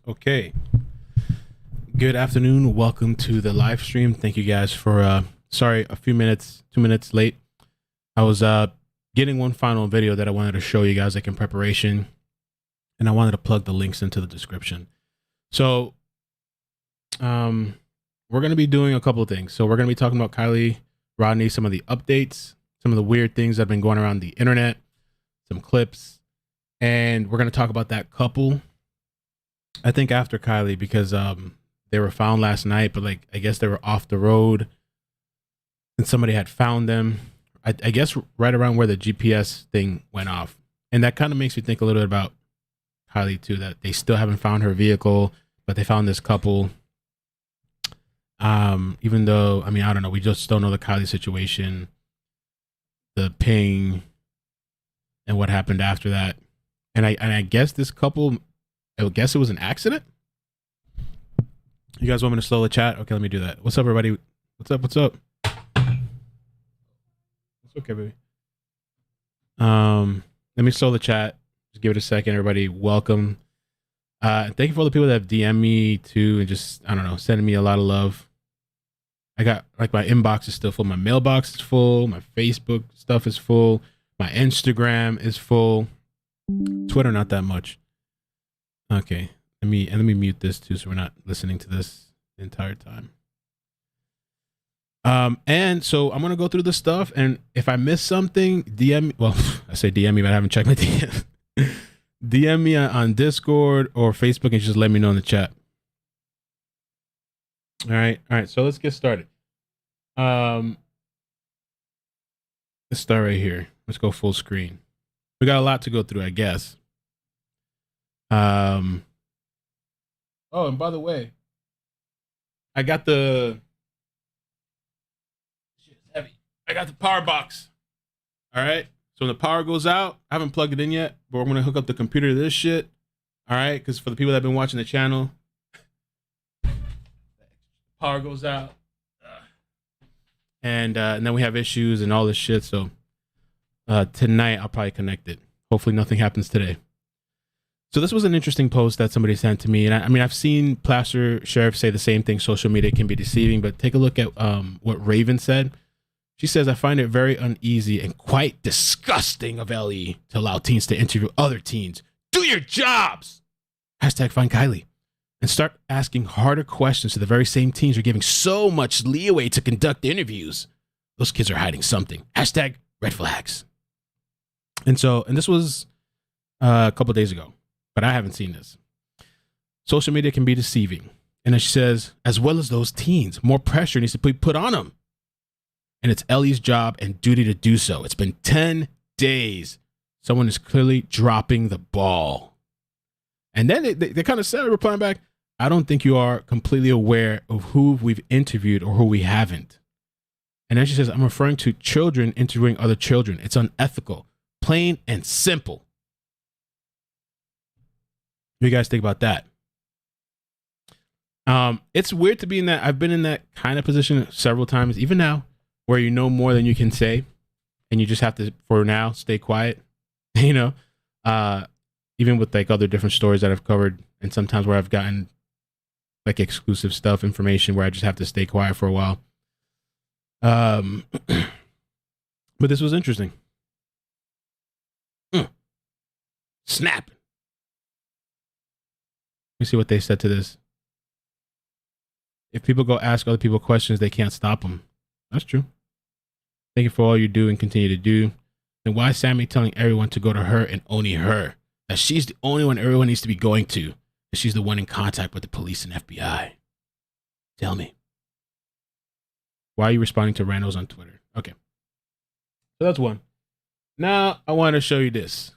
Okay. Good afternoon. Welcome to the live stream. Thank you guys for sorry, a few minutes, 2 minutes late. I was getting one final video that I wanted to show you guys like in preparation, and I wanted to plug the links into the description. So we're going to be doing a couple of things. So we're going to be talking about Kiely Rodni, some of the updates, some of the weird things that have been going around the internet, some clips, and we're going to talk about that couple. I think after Kiely, because they were found last night, but like I guess they were off the road and somebody had found them. I guess right around where the GPS thing went off. And that kind of makes me think a little bit about Kiely too, that they still haven't found her vehicle, but they found this couple. Even though, I mean, I don't know, we just don't know the Kiely situation, the ping, and what happened after that. And I guess this couple, I would guess it was an accident. You guys want me to slow the chat? Okay, let me do that. What's up, everybody? What's up? What's up? It's okay, baby. Let me slow the chat. Just give it a second, everybody. Welcome. Thank you for all the people that have DM'd me too, and just, I don't know, sending me a lot of love. I got, like, my inbox is still full. My mailbox is full. My Facebook stuff is full. My Instagram is full. Twitter, not that much. Okay. Let me mute this too, so we're not listening to this the entire time. And so I'm gonna go through the stuff, and if I miss something, DM me. Well, I say DM me, but I haven't checked my DM. DM me on Discord or Facebook and just let me know in the chat. All right. So let's get started. Let's start right here. Let's go full screen. We got a lot to go through, I guess. Oh, and by the way, I got the shit's heavy. I got the power box. All right. So when the power goes out, I haven't plugged it in yet, but we're gonna hook up the computer to this shit. All right, because for the people that have been watching the channel, power goes out, and then we have issues and all this shit. So tonight I'll probably connect it. Hopefully nothing happens today. So this was an interesting post that somebody sent to me. And I mean, I've seen Plaster Sheriff say the same thing. Social media can be deceiving, but take a look at what Raven said. She says, I find it very uneasy and quite disgusting of LE to allow teens to interview other teens. Do your jobs! Hashtag find Kiely. And start asking harder questions to the very same teens you're giving so much leeway to conduct interviews. Those kids are hiding something. Hashtag red flags. And this was a couple of days ago, but I haven't seen this. Social media can be deceiving. And then she says, as well as those teens, more pressure needs to be put on them. And it's Ellie's job and duty to do so. It's been 10 days. Someone is clearly dropping the ball. And then they kind of said, replying back, I don't think you are completely aware of who we've interviewed or who we haven't. And then she says, I'm referring to children interviewing other children. It's unethical, plain and simple. What do you guys think about that? It's weird to be in that. I've been in that kind of position several times, even now, where you know more than you can say, and you just have to, for now, stay quiet. You know, even with like other different stories that I've covered, and sometimes where I've gotten like exclusive stuff, information where I just have to stay quiet for a while. But this was interesting. Snap. Let me see what they said to this. If people go ask other people questions, they can't stop them. That's true. Thank you for all you do and continue to do. Then why is Sammy telling everyone to go to her and only her? That she's the only one everyone needs to be going to. That she's the one in contact with the police and FBI. Tell me. Why are you responding to randos on Twitter? Okay. So that's one. Now I want to show you this.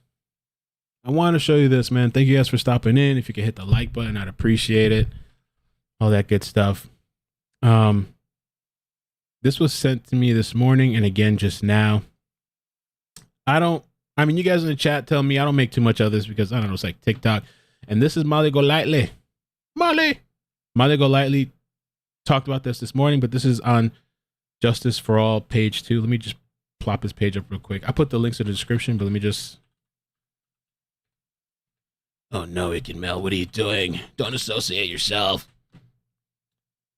Man. Thank you guys for stopping in. If you could hit the like button, I'd appreciate it. All that good stuff. This was sent to me this morning and again just now. I mean, you guys in the chat tell me I don't make too much of this because, I don't know, it's like TikTok. And this is Molly Golightly. Molly Golightly talked about this morning, but this is on Justice for All page 2. Let me just plop this page up real quick. I put the links in the description, but let me just Oh no, iCkEdMeL, what are you doing? Don't associate yourself.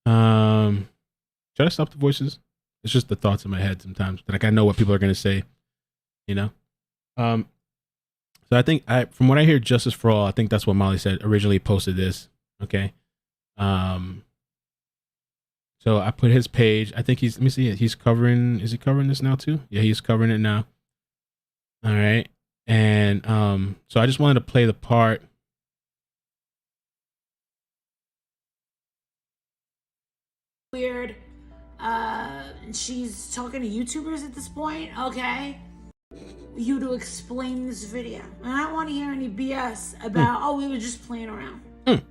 Should I stop the voices? It's just the thoughts in my head sometimes. Like I know what people are gonna say, you know. So I think from what I hear, Justice for All. I think that's what Molly said originally. Posted this. Okay. So I put his page. I think he's. Let me see. He's covering. Is he covering this now too? Yeah, he's covering it now. All right. And so I just wanted to play the part. Weird. She's talking to YouTubers at this point. Okay. You to explain this video. And I don't want to hear any BS about, oh, we were just playing around. It's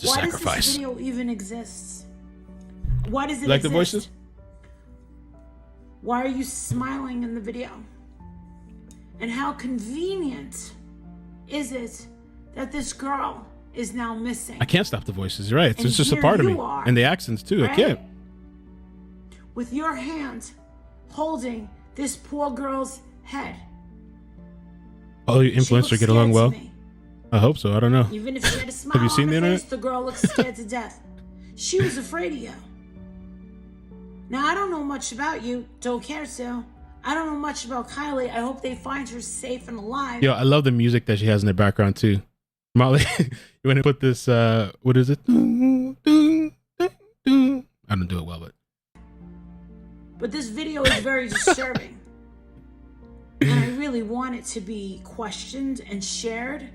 a Why sacrifice. does this video even exist? Why does it like exist? the voices? Why are you smiling in the video? And how convenient is it that this girl is now missing? I can't stop the voices. You're right. It's And just a here part of you me. are, And the accents too. right? I can't. With your hand holding this poor girl's head. All your influencers get along well. I hope so. I don't know. Even if she had a smile Have you seen on the her internet? face, the girl looked scared to death. She was afraid of you. Now, I don't know much about you. Don't care to. I don't know much about Kiely. I hope they find her safe and alive. Yo, I love the music that she has in the background too. Molly, you want to put this, what is it? I don't do it well, But this video is very disturbing. And I really want it to be questioned and shared.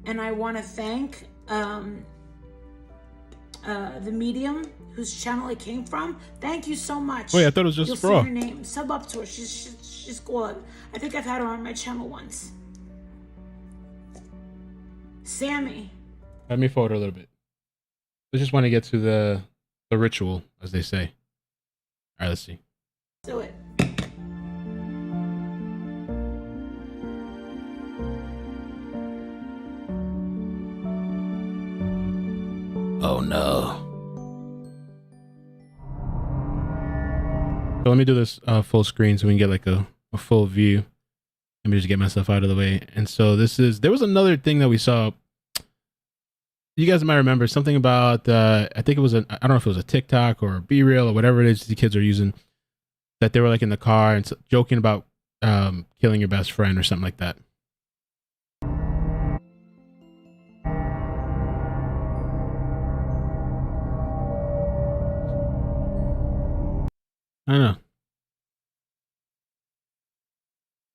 And I want to thank the medium whose channel it came from. Thank you so much. Oh yeah, I thought it was just You'll for see all. her name. Sub up to her. She's good. I think I've had her on my channel once. Sammy. Let me forward a little bit. I just want to get to the ritual, as they say. All right, let's see. Do it. Oh no. So let me do this full screen so we can get like a full view. Let me just get myself out of the way. And so there was another thing that we saw. You guys might remember something about, I think it was, I don't know if it was a TikTok or BeReal or whatever it is the kids are using, that they were like in the car and joking about killing your best friend or something like that. I don't know.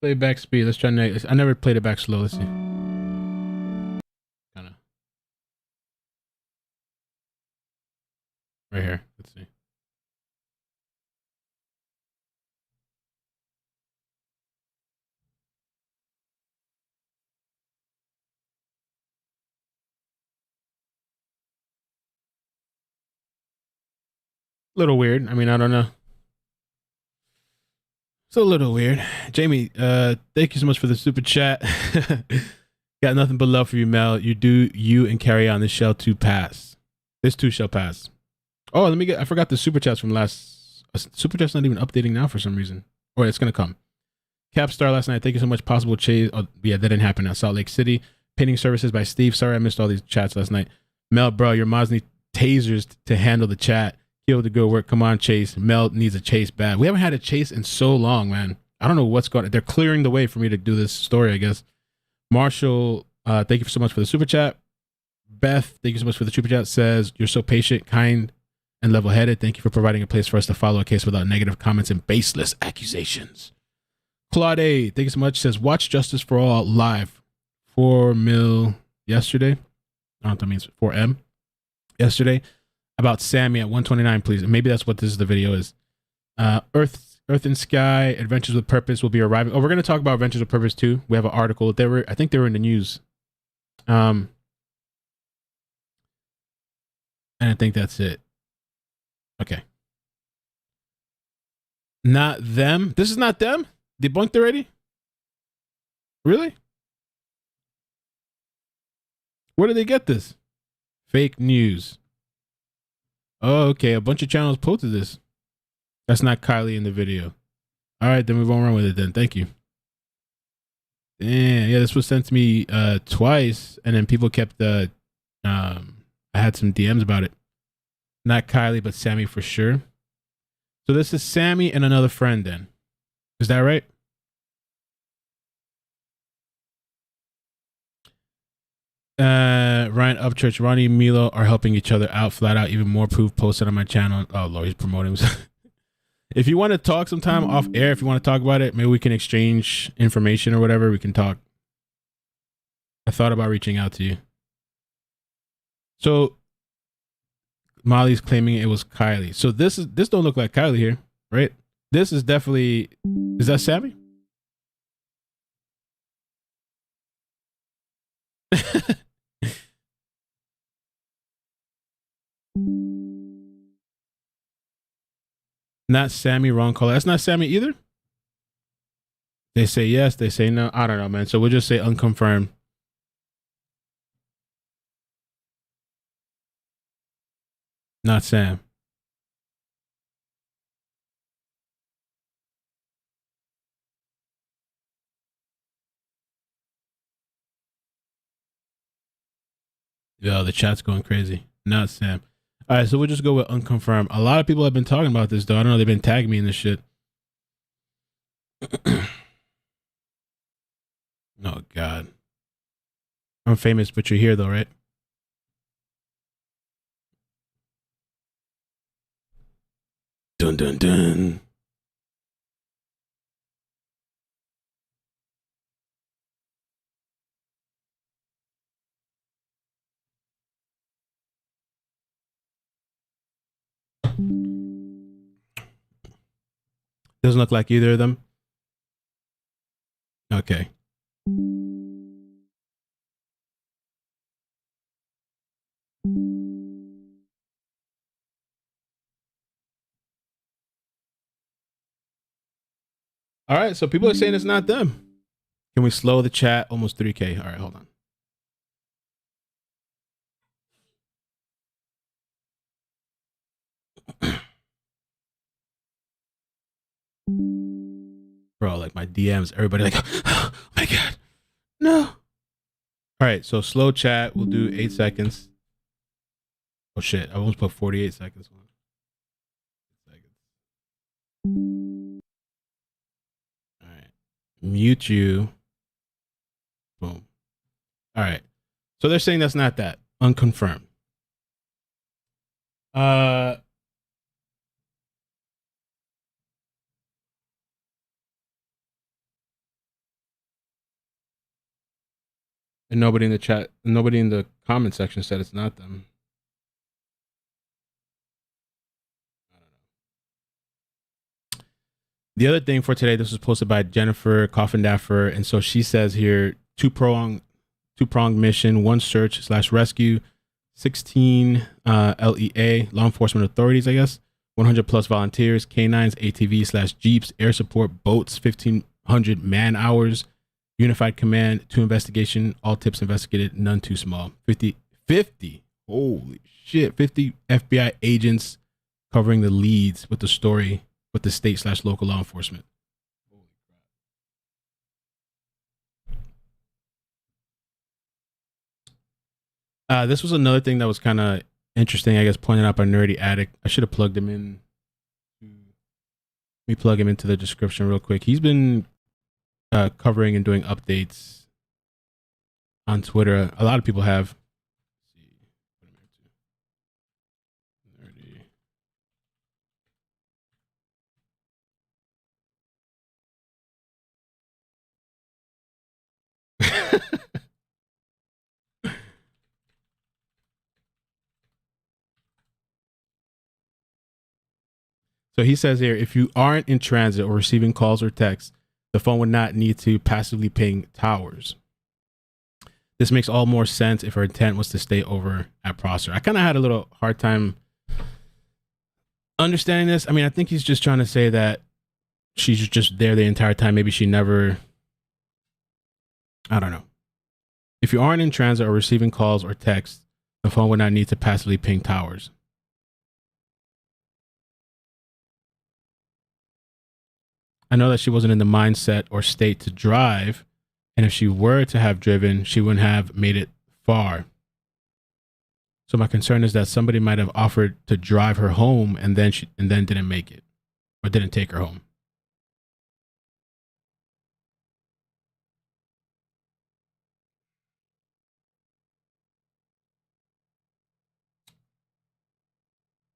Play back speed. Let's try. I never played it back slow. Let's see. Kind of. Right here. Let's see. Little weird. I mean, I don't know. It's a little weird. Jamie, thank you so much for the super chat. Got nothing but love for you, Mel. You and carry on. This shall too pass. This too shall pass. Oh, I forgot the super chats from last. Super chat's not even updating now for some reason. Oh, it's gonna come. Capstar last night. Thank you so much. Possible chase. Oh, yeah, that didn't happen at Salt Lake City. Painting services by Steve. Sorry, I missed all these chats last night. Mel, bro, your mods need tasers to handle the chat. Kill the good work. Come on, Chase. Mel needs a chase bad. We haven't had a chase in so long, man. I don't know what's going on. They're clearing the way for me to do this story, I guess. Marshall, thank you so much for the super chat. Beth, thank you so much for the super chat. Says, you're so patient, kind, and level-headed. Thank you for providing a place for us to follow a case without negative comments and baseless accusations. Claude, thank you so much. Says, watch Justice for All live. 4 mil yesterday. I don't know what that means. 4M yesterday. About Sammy at 129, please. And maybe that's what this is the video is. Earth and Sky, Adventures with Purpose will be arriving. Oh, we're going to talk about Adventures with Purpose too. We have an article. I think they were in the news. And I think that's it. Okay. Not them. This is not them? Debunked already? Really? Where did they get this? Fake news. Oh, okay. A bunch of channels posted this. That's not Kiely in the video. All right, then we won't run with it then. Thank you. Damn, yeah, this was sent to me twice, and then people kept I had some DMs about it. Not Kiely, but Sammy for sure. So this is Sammy and another friend. Then is that right? Ryan Upchurch, Ronnie and Milo are helping each other out flat out. Even more proof posted on my channel. Oh Lord, he's promoting himself. If you want to talk sometime off air, if you want to talk about it, maybe we can exchange information or whatever. We can talk. I thought about reaching out to you. So Molly's claiming it was Kiely. So this don't look like Kiely here, right? This is definitely, is that Sammy? Not Sammy, wrong caller. That's not Sammy either. They say yes, they say no. I don't know, man. So we'll just say unconfirmed. Not Sam. Yo, the chat's going crazy. Not Sam. All right, so we'll just go with unconfirmed. A lot of people have been talking about this, though. I don't know. They've been tagging me in this shit. Oh, God. I'm famous, but you're here, though, right? Dun, dun, dun. Doesn't look like either of them. Okay. All right, so people are saying it's not them. Can we slow the chat? Almost 3K. All right, hold on. Bro, like my DMs, everybody like, oh my God, no. All right, so slow chat. We'll do 8 seconds. Oh shit, I almost put 48 seconds on. All right, mute you. Boom. All right, so they're saying that's not that. Unconfirmed. And nobody in the chat, nobody in the comment section said it's not them. The other thing for today, this was posted by Jennifer Coffindaffer, and so she says here, two-pronged mission, one search/rescue, 16 LEA, law enforcement authorities, I guess, 100 plus volunteers, canines, ATV/jeeps, air support, boats, 1,500 man hours, unified command, 2 investigation, all tips investigated, none too small. 50, holy shit, 50 FBI agents covering the leads with the story with the state/local law enforcement. This was another thing that was kind of interesting, I guess, pointed out by Nerdy Addict. I should have plugged him in. Let me plug him into the description real quick. He's been covering and doing updates on Twitter. A lot of people have. So he says here, if you aren't in transit or receiving calls or texts, the phone would not need to passively ping towers. This makes all more sense if her intent was to stay over at Prosser. I kind of had a little hard time understanding this. I mean, I think he's just trying to say that she's just there the entire time. Maybe she never, I don't know. If you aren't in transit or receiving calls or texts, the phone would not need to passively ping towers. I know that she wasn't in the mindset or state to drive And if she were to have driven, she wouldn't have made it far. So my concern is that somebody might have offered to drive her home and then didn't make it or didn't take her home.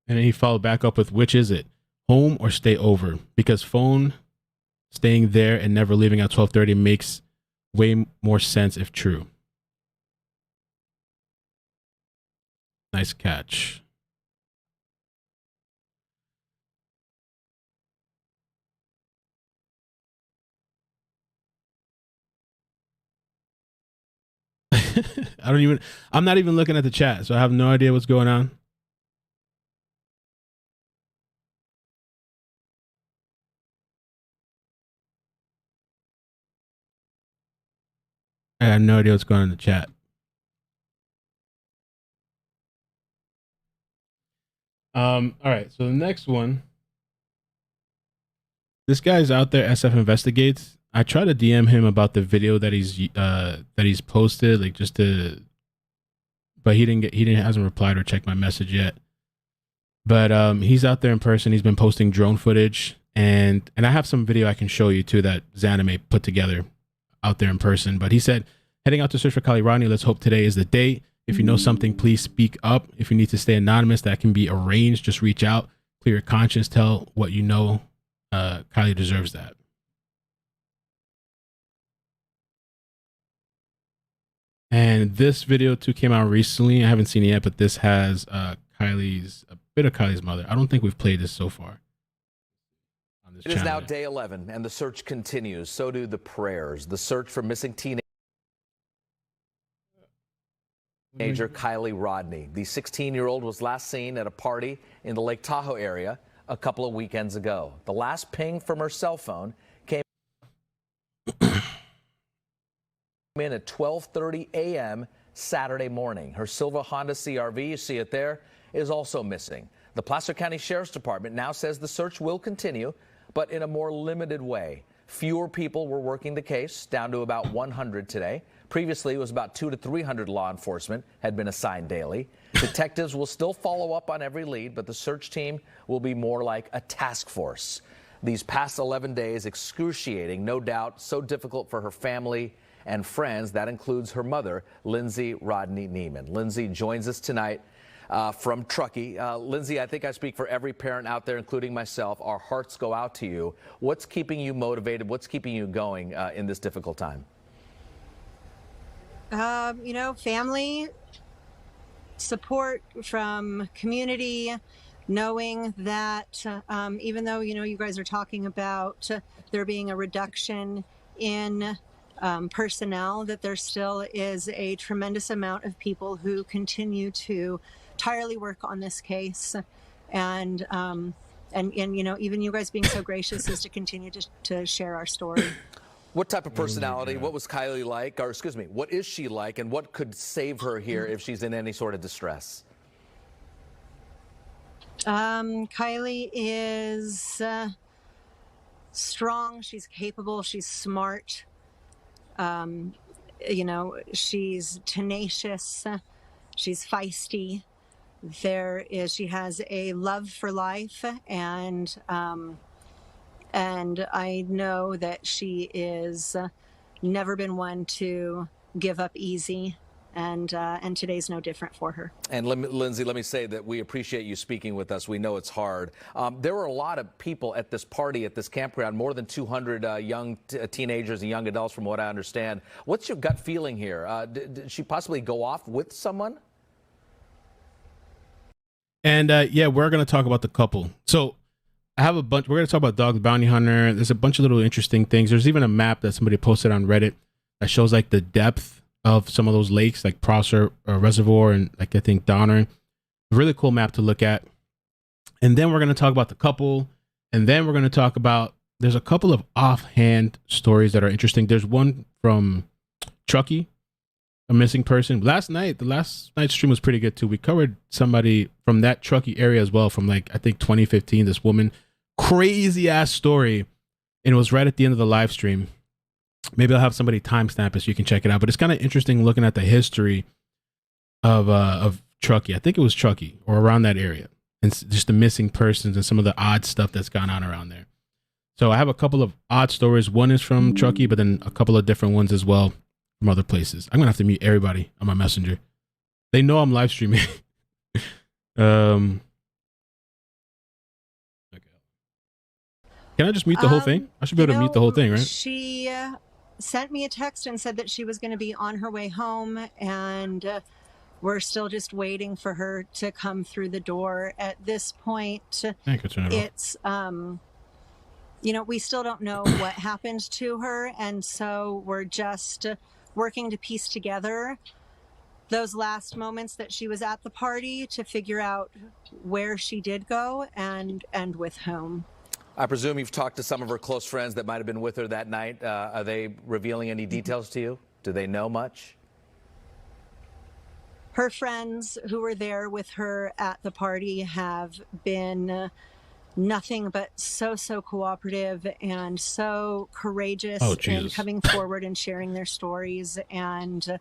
And then he followed back up with, which is it, home or stay over? Because phone staying there and never leaving at 12:30 makes way more sense if true. Nice catch. I'm not even looking at the chat, so I have no idea what's going on. I have no idea what's going on in the chat. All right, so the next one. This guy's out there, SF Investigates. I try to DM him about the video that he's posted, like just to, but he hasn't replied or checked my message yet. But he's out there in person. He's been posting drone footage, and I have some video I can show you too that Zanime put together out there in person. But he said, heading out to search for Kiely Rodni. Let's hope today is the day. If you know something, please speak up. If you need to stay anonymous, that can be arranged. Just reach out, clear your conscience, tell what you know. Kiely deserves that. And this video too came out recently. I haven't seen it yet, but this has a bit of Kylie's mother. I don't think we've played this so far on this channel. It is now day 11, and the search continues. So do the prayers. The search for missing teenager Kiely Rodni. The 16-year-old was last seen at a party in the Lake Tahoe area a couple of weekends ago. The last ping from her cell phone came in at 12:30 a.m. Saturday morning. Her silver Honda CRV, you see it there, is also missing. The Placer County Sheriff's Department now says the search will continue, but in a more limited way. Fewer people were working the case, down to about 100 today. Previously, it was about 200 to 300 law enforcement had been assigned daily. Detectives will still follow up on every lead, but the search team will be more like a task force. These past 11 days, excruciating, no doubt, so difficult for her family and friends. That includes her mother, Lindsay Rodni Neiman. Lindsay joins us tonight from Truckee. Lindsay, I think I speak for every parent out there, including myself. Our hearts go out to you. What's keeping you motivated? What's keeping you going in this difficult time? Family support from community, knowing that even though, you guys are talking about there being a reduction in personnel, that there still is a tremendous amount of people who continue to tirelessly work on this case. And even you guys being so gracious as to continue to share our story. What type of personality, what was Kiely like, or excuse me, what is she like, and what could save her here if she's in any sort of distress? Kiely is strong, she's capable, she's smart, she's tenacious, she's feisty. She has a love for life, and I know that she is never been one to give up easy, and today's no different for her. And Lindsay, let me say that we appreciate you speaking with us. We know it's hard. There were a lot of people at this party, at this campground, more than 200 young teenagers and young adults, from what I understand. What's your gut feeling here? Did she possibly go off with someone? And yeah, we're going to talk about the couple. So I have a bunch. We're going to talk about Dog the Bounty Hunter. There's a bunch of little interesting things. There's even a map that somebody posted on Reddit that shows like the depth of some of those lakes, like Prosser Reservoir and like I think Donner. Really cool map to look at. And then we're going to talk about the couple. And then we're going to talk about, there's a couple of offhand stories that are interesting. There's one from Truckee, a missing person. The last night's stream was pretty good too. We covered somebody from that Truckee area as well, from like I think 2015. This woman, crazy ass story, and it was right at the end of the live stream. Maybe I'll have somebody timestamp it so you can check it out. But it's kind of interesting looking at the history of Truckee. I think it was Truckee or around that area, and just the missing persons and some of the odd stuff that's gone on around there. So I have a couple of odd stories. One is from Truckee, but then a couple of different ones as well from other places. I'm gonna have to mute everybody on my messenger. They know I'm live streaming. Okay. Can I just mute the whole thing? I should be able to mute the whole thing, right? She sent me a text and said that she was going to be on her way home, and we're still just waiting for her to come through the door. At this point, it's we still don't know what happened to her, and so we're just working to piece together those last moments that she was at the party to figure out where she did go and with whom. I presume you've talked to some of her close friends that might have been with her that night. Are they revealing any details to you? Do they know much? Her friends who were there with her at the party have been nothing but so cooperative and so courageous in coming forward and sharing their stories, and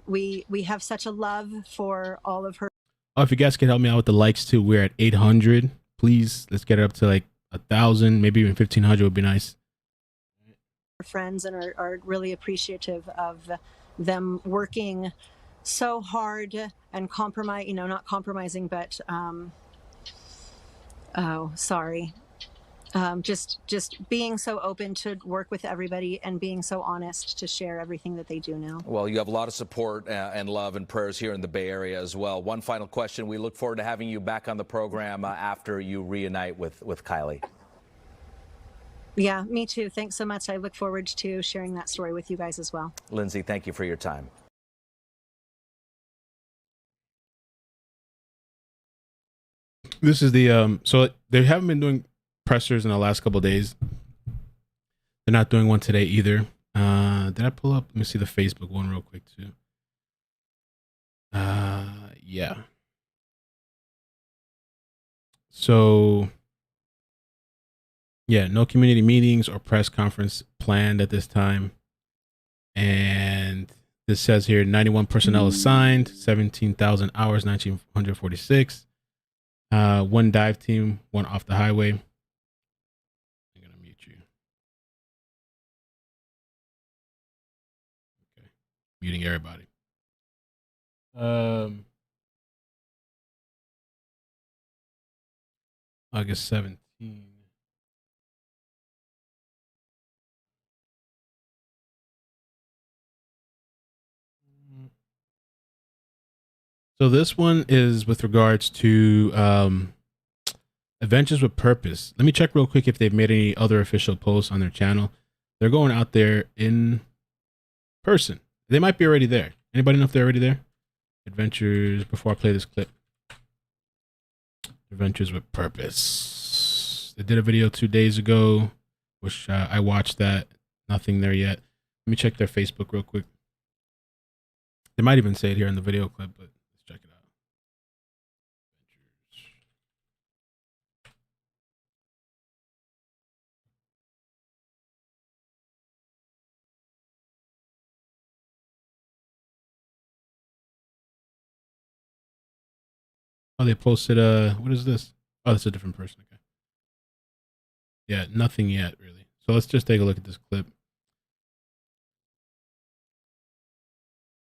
we have such a love for all of her. Oh, if you guys could help me out with the likes too, we're at 800. Please, let's get it up to like 1,000, maybe even 1,500 would be nice. Friends, and are really appreciative of them working so hard and not compromising, but just being so open to work with everybody and being so honest to share everything that they do now. Well, you have a lot of support and love and prayers here in the Bay Area as well. One final question. We look forward to having you back on the program after you reunite with Kiely. Yeah, me too. Thanks so much. I look forward to sharing that story with you guys as well. Lindsay, thank you for your time. This is the so they haven't been doing pressers in the last couple of days. They're not doing one today either. Did I pull up? Let me see the Facebook one real quick too. Yeah. So yeah, no community meetings or press conference planned at this time. And this says here 91 personnel assigned, 17,000 hours, 1,946. One dive team, one off the highway. I'm gonna mute you. Okay, muting everybody. August 17. So this one is with regards to Adventures with Purpose. Let me check real quick if they've made any other official posts on their channel. They're going out there in person. They might be already there. Anybody know if they're already there? Adventures, before I play this clip. Adventures with Purpose. They did a video 2 days ago, which I watched that. Nothing there yet. Let me check their Facebook real quick. They might even say it here in the video clip, but let's check it out. Oh, they posted what is this? Oh, that's a different person. Okay. Yeah, nothing yet, really. So let's just take a look at this clip.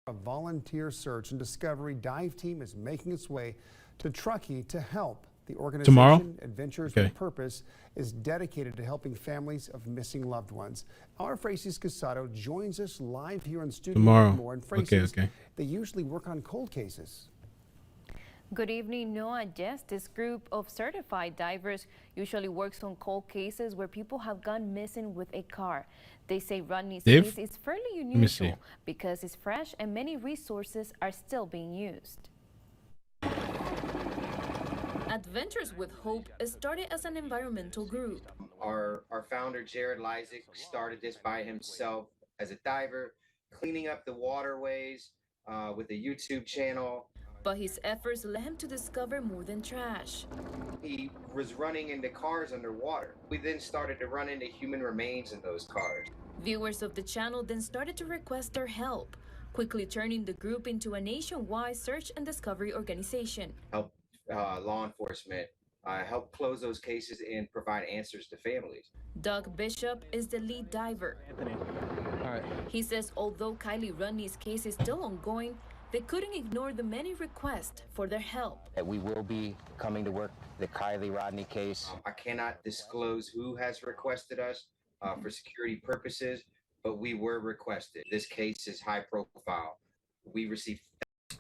A volunteer search and discovery dive team is making its way to Truckee to help. The organization Tomorrow? Adventures with Purpose is dedicated to helping families of missing loved ones. Our Francis Casado joins us live here in studio. Tomorrow. More. And Francis, they usually work on cold cases. Good evening, Noah. Yes, this group of certified divers usually works on cold cases where people have gone missing with a car. They say Rodni's case is fairly unusual because it's fresh and many resources are still being used. Adventures with Hope started as an environmental group. Our founder, Jared Lysick, started this by himself as a diver, cleaning up the waterways with a YouTube channel. But his efforts led him to discover more than trash. He was running into cars underwater. We then started to run into human remains in those cars. Viewers of the channel then started to request their help, quickly turning the group into a nationwide search and discovery organization. Help law enforcement, help close those cases and provide answers to families. Doug Bishop is the lead diver. Anthony. All right. He says although Kiely Rodni's case is still ongoing, they couldn't ignore the many requests for their help. We will be coming to work the Kiely Rodni case. I cannot disclose who has requested us for security purposes, but we were requested. This case is high profile. We received.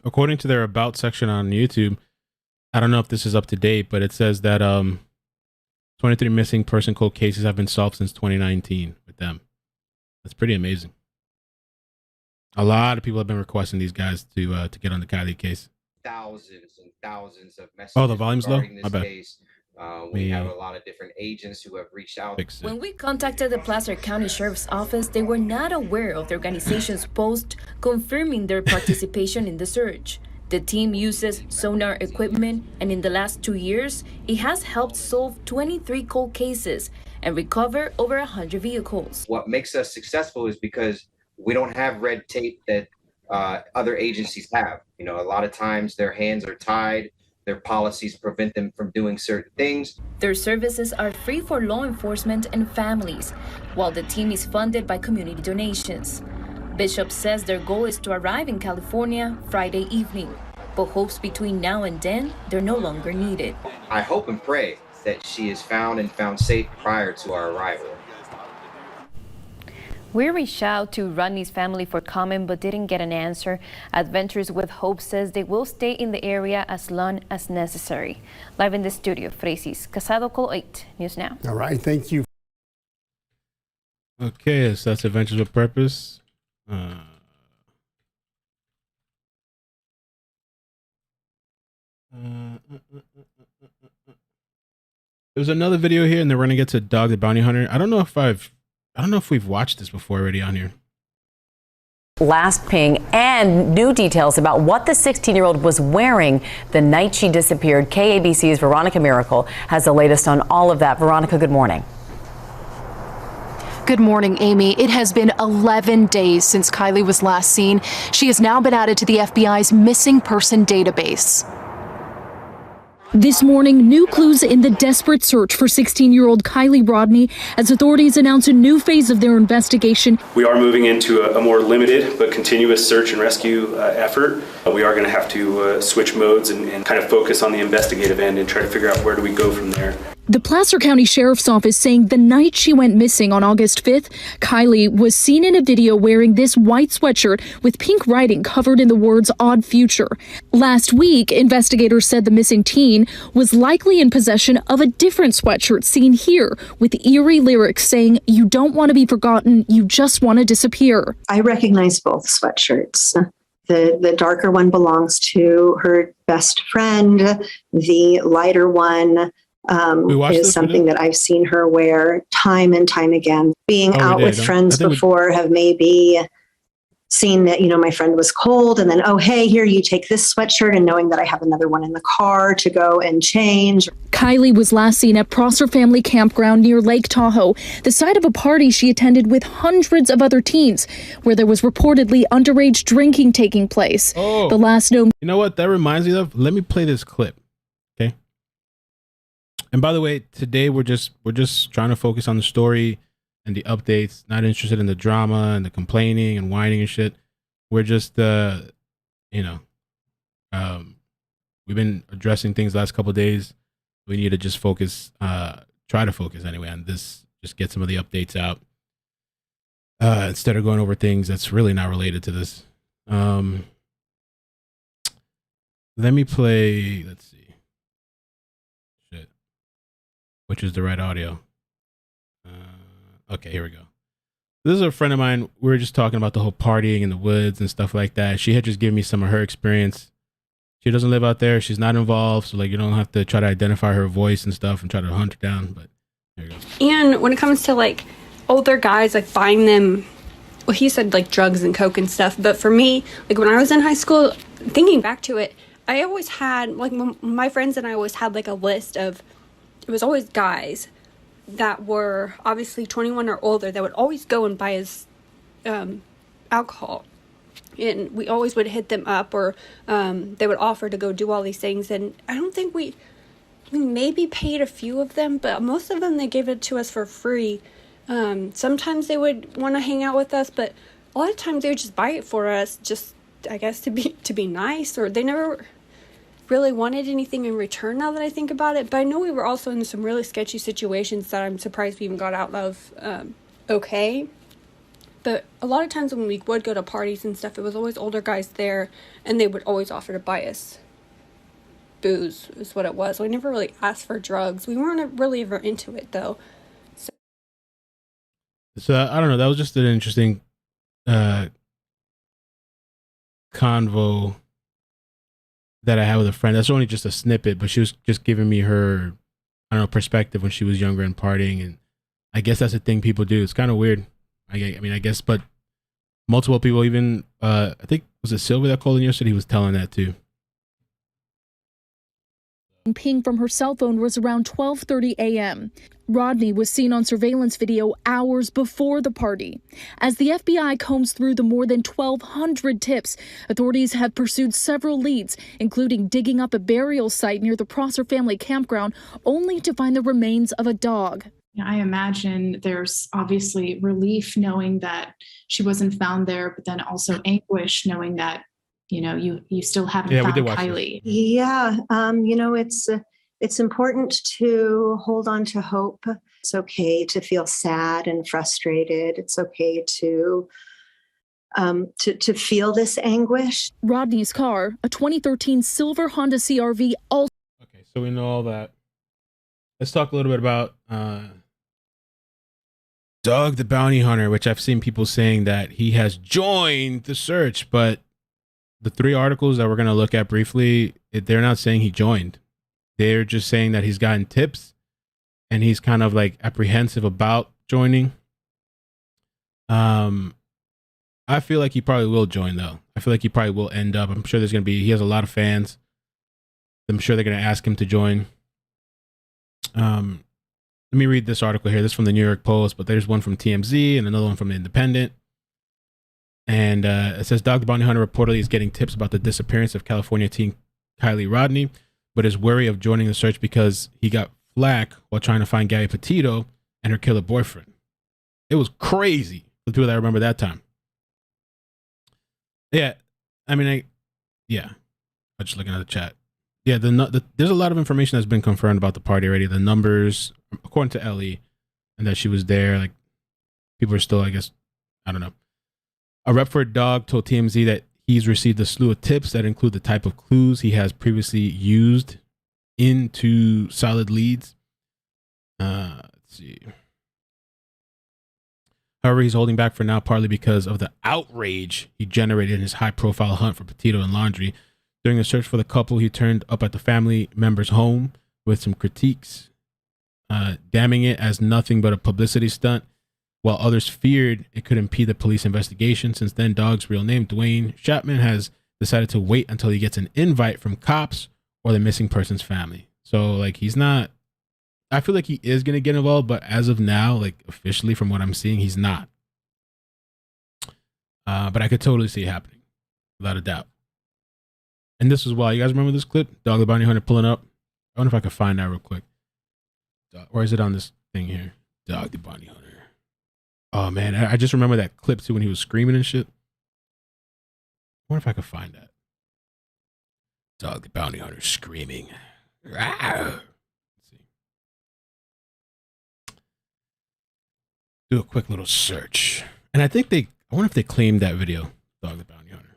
According to their about section on YouTube, I don't know if this is up to date, but it says that 23 missing person cold cases have been solved since 2019 with them. That's pretty amazing. A lot of people have been requesting these guys to get on the Kiely case. Thousands and thousands of messages. Oh, the volume's low? This My bad. case. We have a lot of different agents who have reached out. When we contacted the Prosser County Sheriff's Office, they were not aware of the organization's post confirming their participation in the search. The team uses sonar equipment, and in the last 2 years, it has helped solve 23 cold cases and recover over 100 vehicles. What makes us successful is because we don't have red tape that other agencies have. You know, a lot of times their hands are tied. Their policies prevent them from doing certain things. Their services are free for law enforcement and families, while the team is funded by community donations. Bishop says their goal is to arrive in California Friday evening, but hopes between now and then they're no longer needed. I hope and pray that she is found and found safe prior to our arrival. We reached out to Rodni's family for comment but didn't get an answer. Adventures with Hope says they will stay in the area as long as necessary. Live in the studio, Francis Casado, Call 8 News Now. All right, thank you. Okay, so that's Adventures with Purpose. There's another video here, and they're running it to Dog the Bounty Hunter. I don't know if we've watched this before already on here. Last ping and new details about what the 16-year-old was wearing the night she disappeared. KABC's Veronica Miracle has the latest on all of that. Veronica, good morning. Good morning, Amy. It has been 11 days since Kiely was last seen. She has now been added to the FBI's missing person database. This morning, new clues in the desperate search for 16-year-old Kiely Rodni as authorities announce a new phase of their investigation. We are moving into a more limited but continuous search and rescue effort. We are going to have to switch modes and kind of focus on the investigative end and try to figure out where do we go from there. The Prosser County Sheriff's Office saying the night she went missing on August 5th, Kiely was seen in a video wearing this white sweatshirt with pink writing covered in the words "Odd Future." Last week, investigators said the missing teen was likely in possession of a different sweatshirt seen here with eerie lyrics saying, "You don't want to be forgotten, you just want to disappear." I recognize both sweatshirts. The darker one belongs to her best friend. The lighter one is something that I've seen her wear time and time again. Being out with friends before, have maybe seen that, you know, my friend was cold and then, oh, hey, here, you take this sweatshirt, and knowing that I have another one in the car to go and change. Kiely was last seen at Prosser Family Campground near Lake Tahoe, the site of a party she attended with hundreds of other teens, where there was reportedly underage drinking taking place. Oh, the last known. You know what that reminds me of? Let me play this clip. Okay. And by the way, today we're just trying to focus on the story and the updates, not interested in the drama and the complaining and whining and shit. We're just, we've been addressing things the last couple of days. We need to just focus, try to focus anyway on this, just get some of the updates out instead of going over things that's really not related to this. Let me play, let's see. Shit. Which is the right audio? Okay, here we go. This is a friend of mine. We were just talking about the whole partying in the woods and stuff like that. She had just given me some of her experience. She doesn't live out there. She's not involved. So, like, you don't have to try to identify her voice and stuff and try to hunt her down. But there you go. And when it comes to, like, older guys, like, buying them, well, he said, like, drugs and coke and stuff. But for me, like, when I was in high school, thinking back to it, I always had, like, my friends and I always had, like, a list of, it was always guys that were obviously 21 or older that would always go and buy us alcohol. And we always would hit them up, or they would offer to go do all these things. And I don't think we maybe paid a few of them, but most of them, they gave it to us for free. Sometimes they would want to hang out with us, but a lot of times they would just buy it for us, just, I guess, to be nice, or they never really wanted anything in return, now that I think about it. But I know we were also in some really sketchy situations that I'm surprised we even got out of okay. But a lot of times when we would go to parties and stuff, it was always older guys there, and they would always offer to buy us booze, is what it was. We never really asked for drugs. We weren't really ever into it, though. So I don't know. That was just an interesting convo that I had with a friend. That's only just a snippet, but she was just giving me her, I don't know, perspective when she was younger and partying. And I guess that's a thing people do. It's kind of weird. I mean, I guess, but multiple people, even, I think, was it Silver that called in yesterday? He was telling that too. Ping from her cell phone was around 12:30 a.m. Rodni was seen on surveillance video hours before the party. As the FBI combs through the more than 1,200 tips, authorities have pursued several leads, including digging up a burial site near the Prosser Family Campground, only to find the remains of a dog. I imagine there's obviously relief knowing that she wasn't found there, but then also anguish knowing that, you know, you still haven't found Kiely. Yeah, you know, it's important to hold on to hope. It's okay to feel sad and frustrated. It's okay to feel this anguish. Rodni's car, a 2013 silver Honda CRV, also. Okay, so we know all that. Let's talk a little bit about Doug the Bounty Hunter, which I've seen people saying that he has joined the search, but the 3 articles that we're going to look at briefly, they're not saying he joined. They're just saying that he's gotten tips and he's kind of like apprehensive about joining. I feel like he probably will join, though. I feel like he probably will end up. I'm sure he has a lot of fans. I'm sure they're going to ask him to join. Let me read this article here. This is from the New York Post, but there's one from TMZ and another one from the Independent. And it says, Doug the Bounty Hunter reportedly is getting tips about the disappearance of California teen Kiely Rodni, but is wary of joining the search because he got flack while trying to find Gabby Petito and her killer boyfriend. It was crazy for the people that remember that time. Yeah, I mean, I'm just looking at the chat. Yeah, there's a lot of information that's been confirmed about the party already. The numbers, according to Ellie, and that she was there. Like, people are still, I guess, I don't know. A rep for a dog told TMZ that he's received a slew of tips that include the type of clues he has previously used into solid leads. Let's see. However, he's holding back for now, partly because of the outrage he generated in his high-profile hunt for Petito and Laundrie. During a search for the couple, he turned up at the family member's home with some critiques, damning it as nothing but a publicity stunt, while others feared it could impede the police investigation. Since then, Dog's real name, Dwayne Chapman, has decided to wait until he gets an invite from cops or the missing person's family. So, like, he's not... I feel like he is going to get involved, but as of now, like, officially from what I'm seeing, he's not. But I could totally see it happening, without a doubt. And this is why, you guys remember this clip? Dog the Bounty Hunter pulling up? I wonder if I could find that real quick. Or is it on this thing here? Dog the Bounty Hunter. Oh, man, I just remember that clip, too, when he was screaming and shit. I wonder if I could find that. Dog the Bounty Hunter screaming. Rawr. Do a quick little search. And I wonder if they claimed that video, Dog the Bounty Hunter.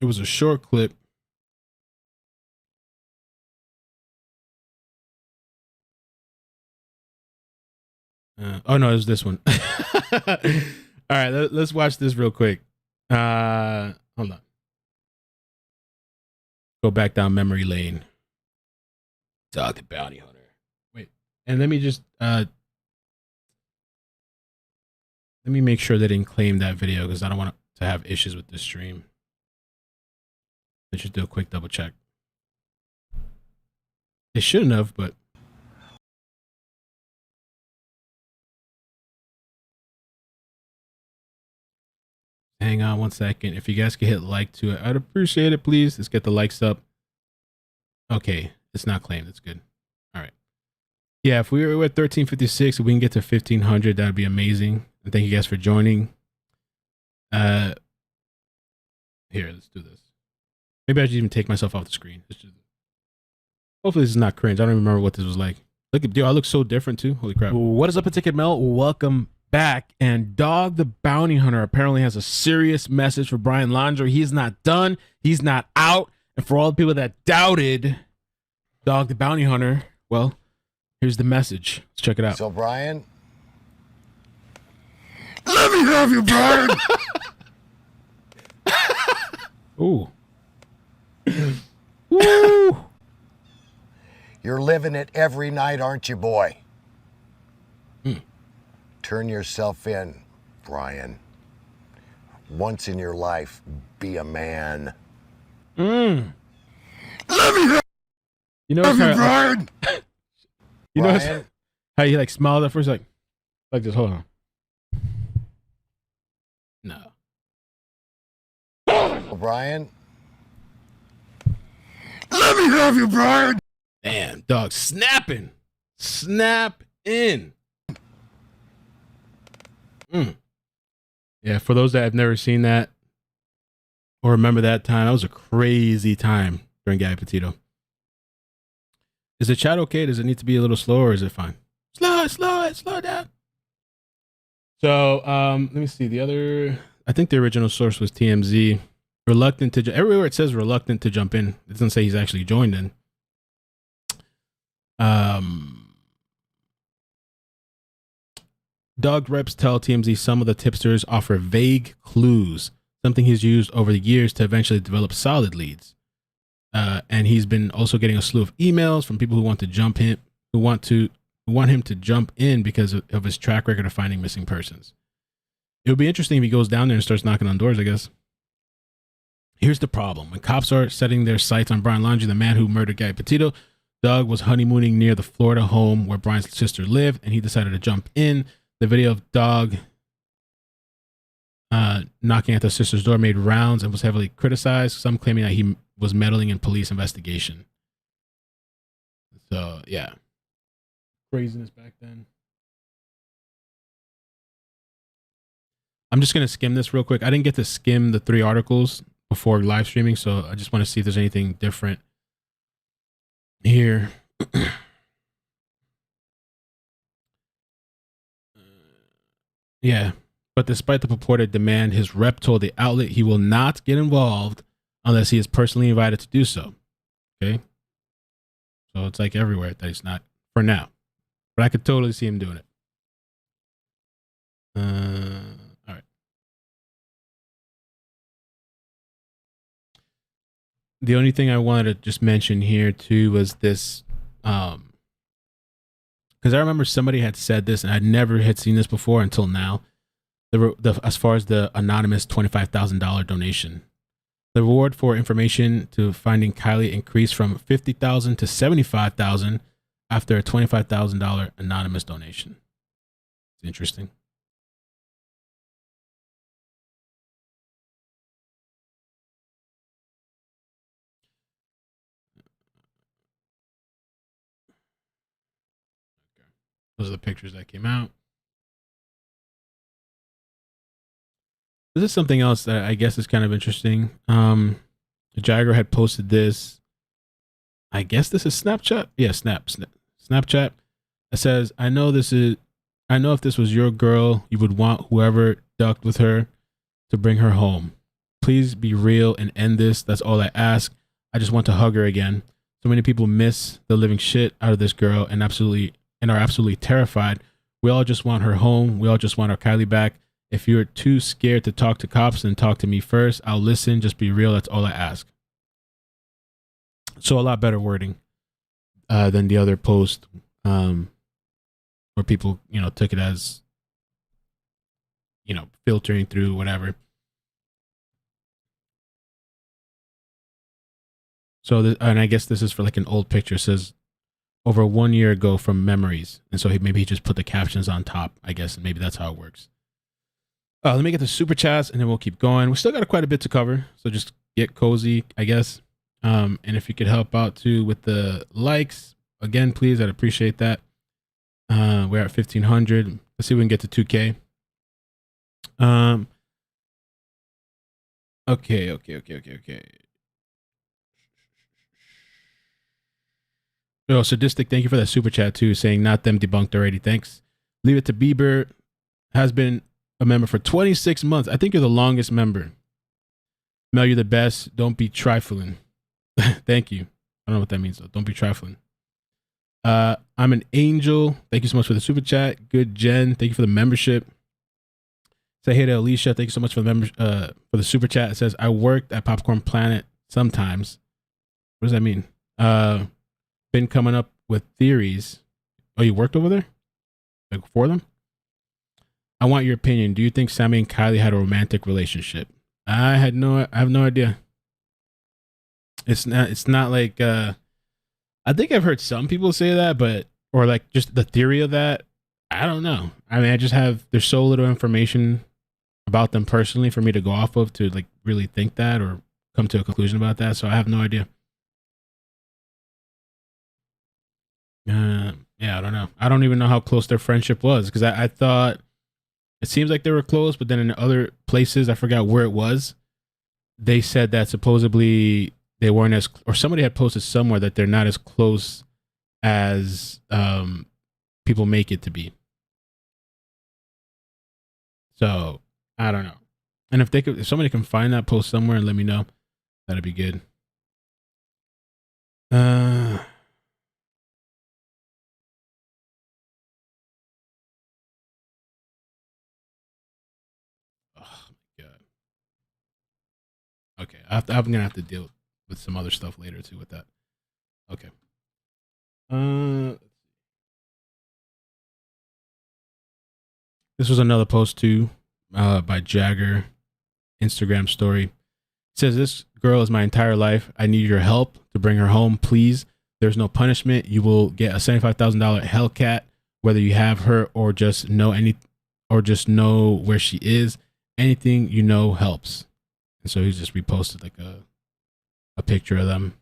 It was a short clip. Oh no, it was this one. All right, let's watch this real quick. Hold on. Go back down memory lane. Dog the Bounty Hunter. Wait, and let me just Let me make sure they didn't claim that video because I don't want to have issues with this stream. Let's just do a quick double check. They shouldn't have, but hang on one second. If you guys could hit like to it, I'd appreciate it, please. Let's get the likes up. Okay, it's not claimed. That's good. All right. Yeah, if we were at 1356, if we can get to 1500, that'd be amazing. And thank you guys for joining. Here, let's do this. Maybe I should even take myself off the screen. Hopefully this is not cringe. I don't even remember what this was like. Look at, dude, I look so different too. Holy crap. What is up, iCkEdMeL? Welcome back. And Dog the Bounty Hunter apparently has a serious message for Brian Laundrie. He's not done. He's not out. And for all the people that doubted Dog the Bounty Hunter, well, here's the message. Let's check it out. So, Brian, let me have you, Brian. Ooh. Woo! You're living it every night, aren't you, boy? Turn yourself in, Brian. Once in your life, be a man. Let me have you know you, how, Brian. You know Brian? how you like smiled at first, like this. Hold on. No. Brian, let me have you, Brian. Damn, dog, snapping. Snap in. Yeah, for those that have never seen that or remember that time, that was a crazy time during Gabby Petito. Is the chat okay? Does it need to be a little slower or is it fine? Slow it down. So, let me see. The other, I think the original source was TMZ. Reluctant to, everywhere it says reluctant to jump in. It doesn't say he's actually joined in. Dog reps tell TMZ some of the tipsters offer vague clues, something he's used over the years to eventually develop solid leads. And he's been also getting a slew of emails from people who want to jump him, who want him to jump in because of his track record of finding missing persons. It would be interesting if he goes down there and starts knocking on doors, I guess. Here's the problem. When cops are setting their sights on Brian Laundrie, the man who murdered Gabby Petito, Doug was honeymooning near the Florida home where Brian's sister lived, and he decided to jump in. The video of Doug knocking at the sister's door made rounds and was heavily criticized, some claiming that he was meddling in police investigation. So, yeah. Craziness back then. I'm just going to skim this real quick. I didn't get to skim the 3 articles before live streaming, so I just want to see if there's anything different here. Yeah, but despite the purported demand, his rep told the outlet he will not get involved unless he is personally invited to do so. Okay, so it's like everywhere that he's not for now, but I could totally see him doing it. All right. The only thing I wanted to just mention here too was this, because I remember somebody had said this, and I never had seen this before until now. As far as the anonymous $25,000 donation, the reward for information to finding Kiely increased from $50,000 to $75,000 after a $25,000 anonymous donation. It's interesting. Those are the pictures that came out. This is something else that I guess is kind of interesting. Jagger had posted this. I guess this is Snapchat. Yeah, Snapchat. It says, I know if this was your girl, you would want whoever ducked with her to bring her home. Please be real and end this. That's all I ask. I just want to hug her again. So many people miss the living shit out of this girl and are absolutely terrified. We all just want her home. We all just want our Kiely back. If you're too scared to talk to cops, then talk to me first. I'll listen. Just be real. That's all I ask. So a lot better wording than the other post where people, took it as filtering through whatever. So, and I guess this is for like an old picture. It says over 1 year ago from memories. And so maybe he just put the captions on top, I guess. And maybe that's how it works. Let me get the super chats and then we'll keep going. We still got quite a bit to cover. So just get cozy, I guess. And if you could help out too with the likes, again, please, I'd appreciate that. We're at 1,500. Let's see if we can get to 2K. Okay. Oh, Sadistic, thank you for that super chat too, saying not them debunked already. Thanks. Leave it to Bieber. Has been a member for 26 months. I think you're the longest member. Mel, you're the best. Don't be trifling. Thank you. I don't know what that means though. Don't be trifling. I'm an angel. Thank you so much for the super chat. Good Jen. Thank you for the membership. Say hey to Alicia. Thank you so much for the super chat. It says I worked at Popcorn Planet sometimes. What does that mean? Been coming up with theories. Oh, you worked over there? Like for them? I want your opinion. Do you think Sammy and Kiely had a romantic relationship? I have no idea. It's not like I think I've heard some people say that, or like just the theory of that. I don't know. I mean, there's so little information about them personally for me to go off of to like really think that or come to a conclusion about that. So I have no idea. Yeah, I don't know. I don't even know how close their friendship was because I thought it seems like they were close, but then in other places, I forgot where it was. They said that supposedly they weren't as, or somebody had posted somewhere that they're not as close as people make it to be. So I don't know. And if somebody can find that post somewhere and let me know, that'd be good. Okay, I'm gonna have to deal with some other stuff later too with that. Okay. This was another post too, by Jagger, Instagram story. It says, "This girl is my entire life. I need your help to bring her home, please. There's no punishment. You will get a $75,000 Hellcat, whether you have her or just know where she is. Anything you know helps." And so he just reposted like a picture of them.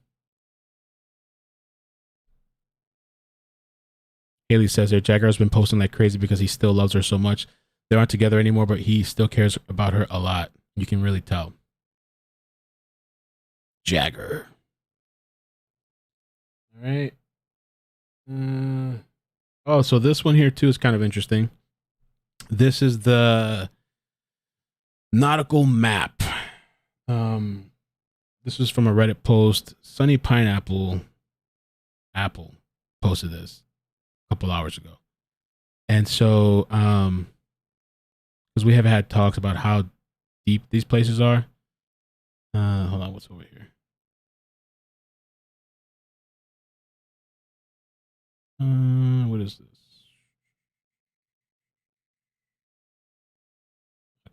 Haley says there, Jagger has been posting like crazy because he still loves her so much. They aren't together anymore, but he still cares about her a lot. You can really tell. Jagger. All right. Oh, so this one here too is kind of interesting. This is the Nautical map. This was from a Reddit post. Sunny Pineapple Apple posted this a couple hours ago. And so, because we have had talks about how deep these places are. Hold on, what's over here? What is this?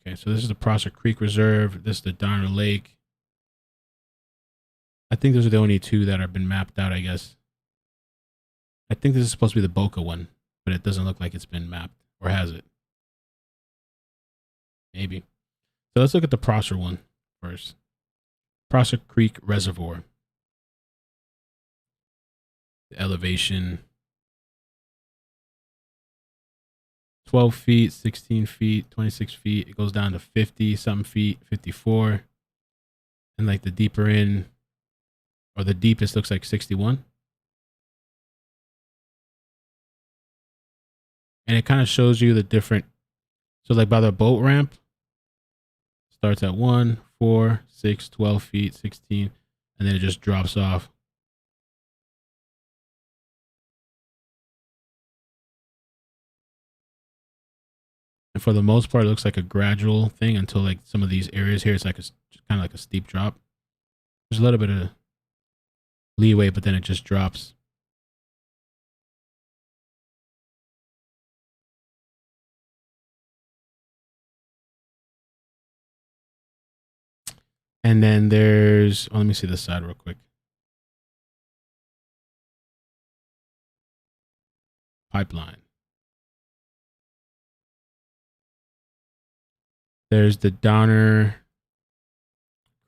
Okay, so this is the Prosser Creek Reserve. This is the Donner Lake. I think those are the only two that have been mapped out, I guess. I think this is supposed to be the Boca one, but it doesn't look like it's been mapped. Or has it? Maybe. So let's look at the Prosser one first. Prosser Creek Reservoir. The elevation. 12 feet, 16 feet, 26 feet. It goes down to 50 something feet, 54. And like the deeper in, or the deepest looks like 61. And it kind of shows you the different. So like by the boat ramp, starts at 1, 4, 6, 12 feet, 16, and then it just drops off. And for the most part, it looks like a gradual thing until like some of these areas here, it's like kind of like a steep drop. There's a little bit of leeway, but then it just drops. And then there's, let me see this side real quick. Pipeline. There's the Donner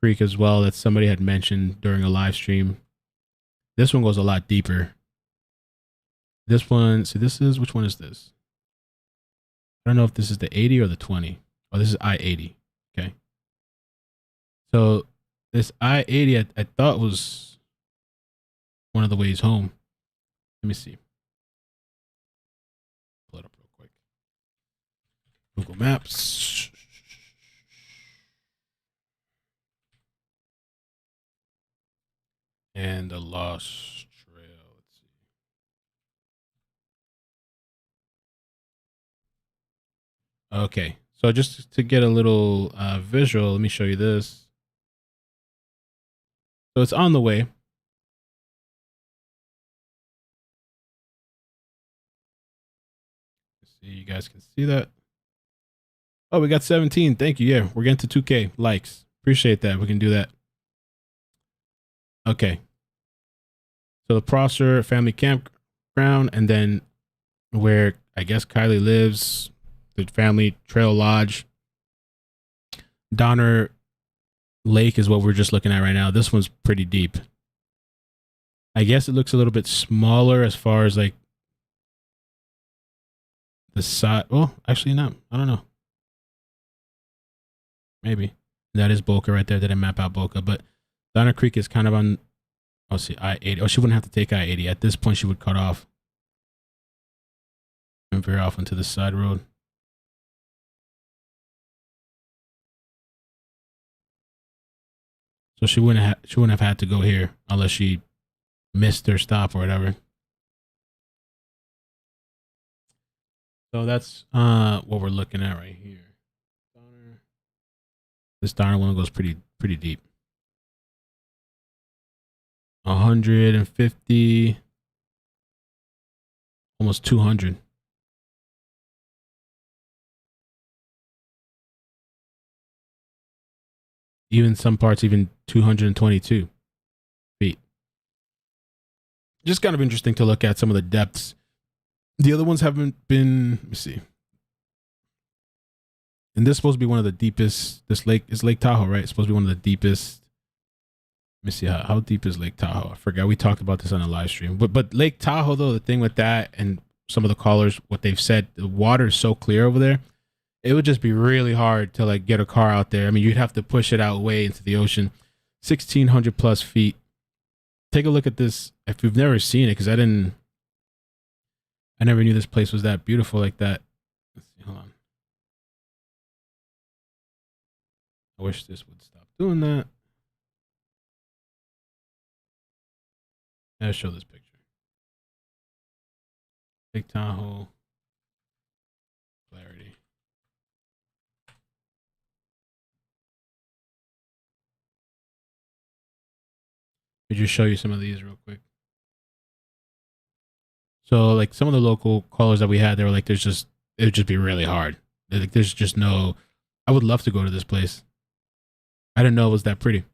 Creek as well that somebody had mentioned during a live stream. This one goes a lot deeper. This one, see, this is, which one is this? I don't know if this is the 80 or the 20. Oh, this is I-80. Okay. So this I-80, I thought was one of the ways home. Let me see. Pull it up real quick. Google Maps. And the Lost Trail. Let's see. Okay. So just to get a little visual, let me show you this. So it's on the way. See, you guys can see that. Oh, we got 17. Thank you. Yeah, we're getting to 2K likes. Appreciate that. We can do that. Okay. So the Prosser Family Campground, and then where I guess Kiely lives, the family trail lodge. Donner Lake is what we're just looking at right now. This one's pretty deep. I guess it looks a little bit smaller as far as like the side. Well, actually, no. I don't know. Maybe. That is Boca right there. Didn't map out Boca. But Donner Creek is kind of on, oh, see, I-80. Oh, she wouldn't have to take I-80. At this point, she would cut off and veer off onto the side road. So she wouldn't have had to go here unless she missed her stop or whatever. So that's what we're looking at right here. This Donner one goes pretty deep. 150, almost 200. Even some parts, even 222 feet. Just kind of interesting to look at some of the depths. The other ones haven't been, let me see. And this is supposed to be one of the deepest. This lake is Lake Tahoe, right? It's supposed to be one of the deepest. Let me see, how deep is Lake Tahoe? I forgot. We talked about this on a live stream. But Lake Tahoe, though, the thing with that and some of the callers, what they've said, the water is so clear over there. It would just be really hard to like get a car out there. I mean, you'd have to push it out way into the ocean. 1,600 plus feet. Take a look at this. If you've never seen it, because I never knew this place was that beautiful like that. Let's see, hold on. I wish this would stop doing that. I'll show this picture. Lake Tahoe. Clarity. Let me just show you some of these real quick. So like some of the local callers that we had, they were like, it would just be really hard. Like, there's just no, I would love to go to this place. I didn't know it was that pretty.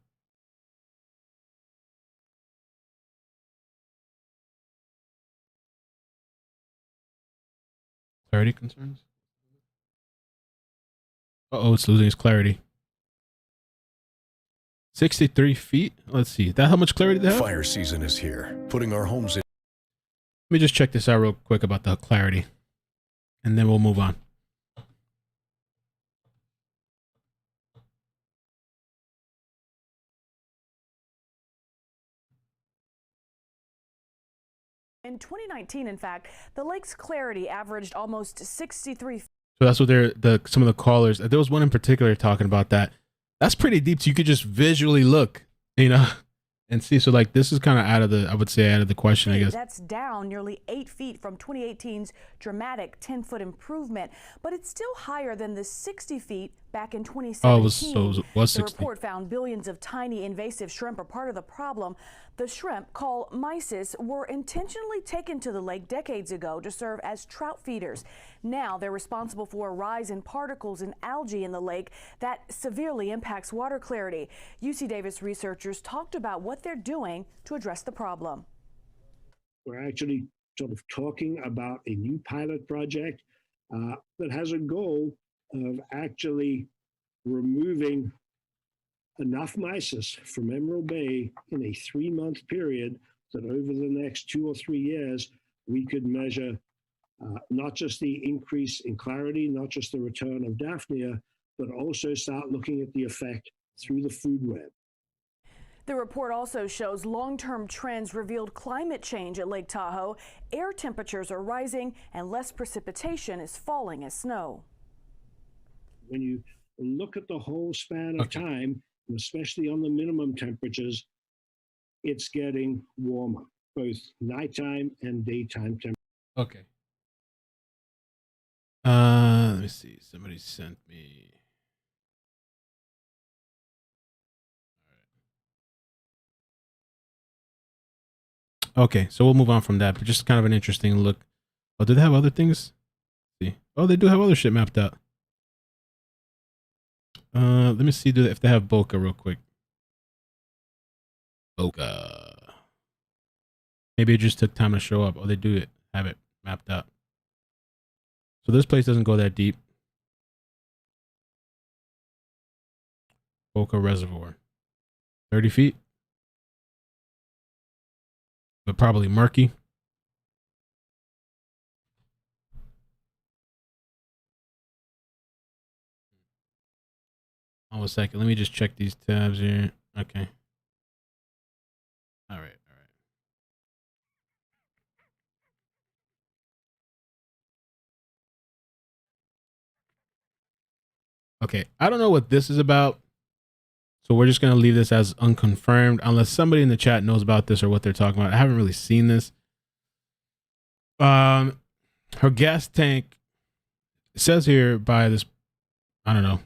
Clarity concerns? Uh-oh, it's losing its clarity. 63 feet? Let's see. That how much clarity they have? Fire season is here, putting our homes in. Let me just check this out real quick about the clarity, and then we'll move on. In 2019, in fact, the lake's clarity averaged almost 63 feet. So that's what some of the callers, there was one in particular talking about that. That's pretty deep. So you could just visually look, and see. So like this is kind of out of the question, I guess. That's down nearly 8 feet from 2018's dramatic 10-foot improvement, but it's still higher than the 60 feet back in 2017. it was the 16. report found billions of tiny invasive shrimp are part of the problem. The shrimp, called mysis, were intentionally taken to the lake decades ago to serve as trout feeders. Now they're responsible for a rise in particles and algae in the lake that severely impacts water clarity. UC Davis researchers talked about what they're doing to address the problem. We're actually sort of talking about a new pilot project that has a goal of actually removing enough mysis from Emerald Bay in a 3-month period that over the next 2 or 3 years, we could measure not just the increase in clarity, not just the return of Daphnia, but also start looking at the effect through the food web. The report also shows long-term trends revealed climate change at Lake Tahoe. Air temperatures are rising and less precipitation is falling as snow. When you look at the whole span of time, and especially on the minimum temperatures, it's getting warmer, both nighttime and daytime temperature. Okay. Let me see. Somebody sent me. Okay, so we'll move on from that, but just kind of an interesting look. Oh, do they have other things? Let's see. Oh, they do have other shit mapped out. Let me see if they have Boca real quick. Boca. Maybe it just took time to show up. Oh, they do have it mapped out. So this place doesn't go that deep. Boca Reservoir. 30 feet. But probably murky. Hold a second. Let me just check these tabs here. Okay. All right. Okay. I don't know what this is about. So we're just going to leave this as unconfirmed unless somebody in the chat knows about this or what they're talking about. I haven't really seen this. Her gas tank, it says here by this, I don't know,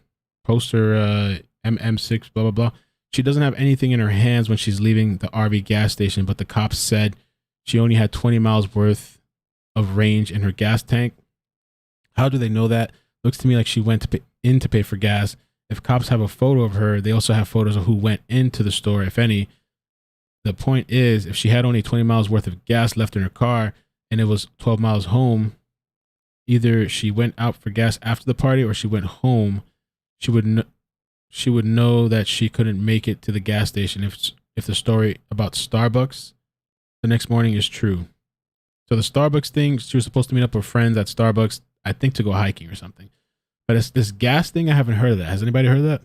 poster MM6, blah, blah, blah. She doesn't have anything in her hands when she's leaving the RV gas station, but the cops said she only had 20 miles worth of range in her gas tank. How do they know that? Looks to me like she went to pay for gas. If cops have a photo of her, they also have photos of who went into the store, if any. The point is, if she had only 20 miles worth of gas left in her car and it was 12 miles home, either she went out for gas after the party or she went home. She would know that she couldn't make it to the gas station if the story about Starbucks the next morning is true. So the Starbucks thing, she was supposed to meet up with friends at Starbucks, I think to go hiking or something. But it's this gas thing, I haven't heard of that. Has anybody heard of that?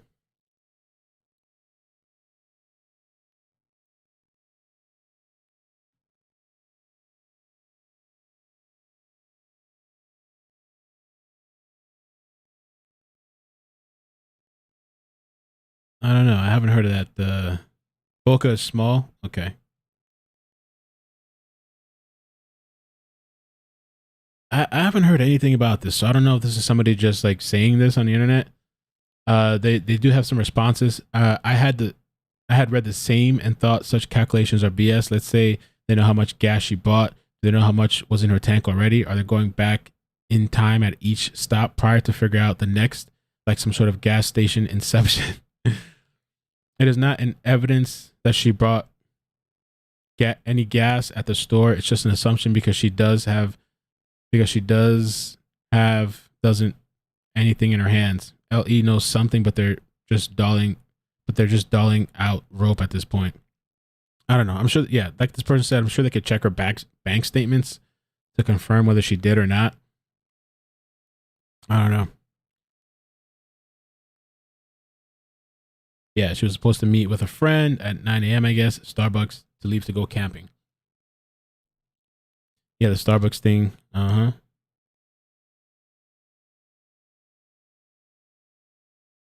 I don't know. I haven't heard of that. The Boca is small. Okay. I haven't heard anything about this, so I don't know if this is somebody just like saying this on the internet. They do have some responses. I had read the same and thought such calculations are BS. Let's say they know how much gas she bought. They know how much was in her tank already. Are they going back in time at each stop prior to figure out the next, like some sort of gas station inception? It is not an evidence that she brought any gas at the store. It's just an assumption because she doesn't anything in her hands. LE knows something, but they're just dolling out rope at this point. I don't know. I'm sure, yeah, like this person said, I'm sure they could check her bank statements to confirm whether she did or not. I don't know. Yeah, she was supposed to meet with a friend at 9 a.m., I guess, at Starbucks to leave to go camping. Yeah, the Starbucks thing. Uh-huh.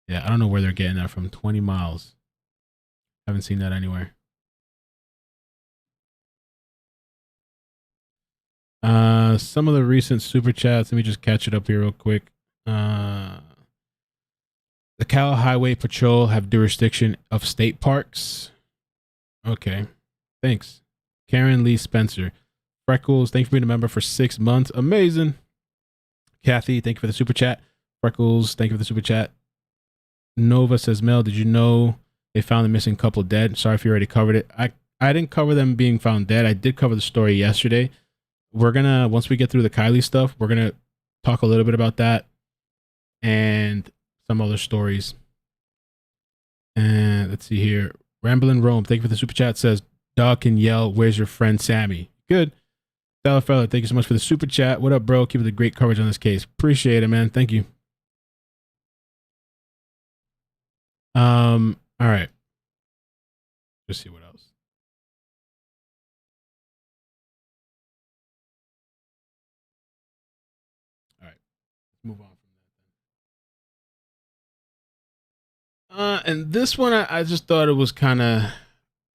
Yeah, I don't know where they're getting that from. 20 miles. Haven't seen that anywhere. Some of the recent super chats. Let me just catch it up here real quick. The Cal Highway Patrol have jurisdiction of state parks. Okay. Thanks. Karen Lee Spencer. Freckles, thank you for being a member for 6 months. Amazing. Kathy, thank you for the super chat. Freckles, thank you for the super chat. Nova says, Mel, did you know they found the missing couple dead? Sorry if you already covered it. I didn't cover them being found dead. I did cover the story yesterday. We're gonna, once we get through the Kiely stuff, we're gonna talk a little bit about that and some other stories. And let's see here. Ramblin' Rome, thank you for the super chat. Says, dog can yell, where's your friend Sammy? Good. Stellar fella, thank you so much for the super chat. What up, bro? Keep the great coverage on this case. Appreciate it, man. Thank you. All right. Let's see what else. All right. Let's move on from that. And this one, I just thought it was kind of,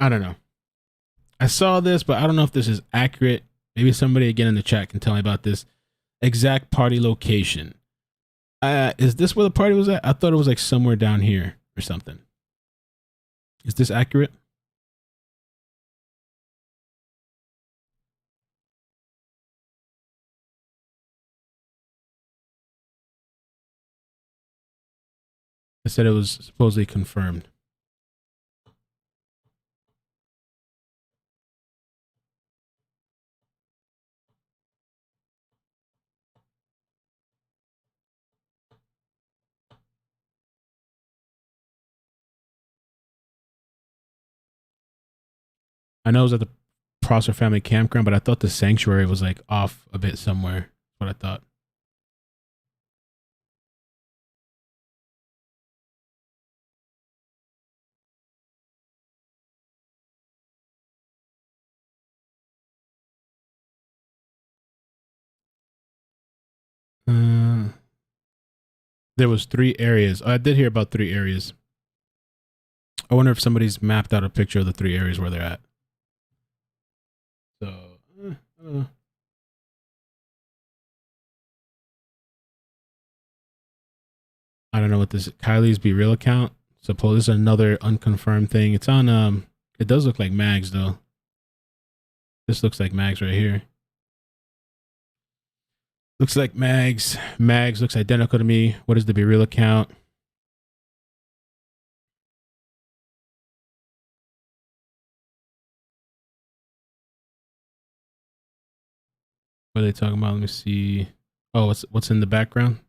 I don't know. I saw this, but I don't know if this is accurate. Maybe somebody again in the chat can tell me about this exact party location. Is this where the party was at? I thought it was like somewhere down here or something. Is this accurate? I said it was supposedly confirmed. I know it was at the Prosser Family Campground, but I thought the sanctuary was like off a bit somewhere. That's what I thought. There was 3 areas. I did hear about 3 areas. I wonder if somebody's mapped out a picture of the 3 areas where they're at. So, I don't know. I don't know what this is. Kiely's BeReal account. Suppose this is another unconfirmed thing. It's on, it does look like Mags though. This looks like Mags right here. Looks like Mags. Mags looks identical to me. What is the BeReal account? What are they talking about? Let me see. Oh, what's in the background?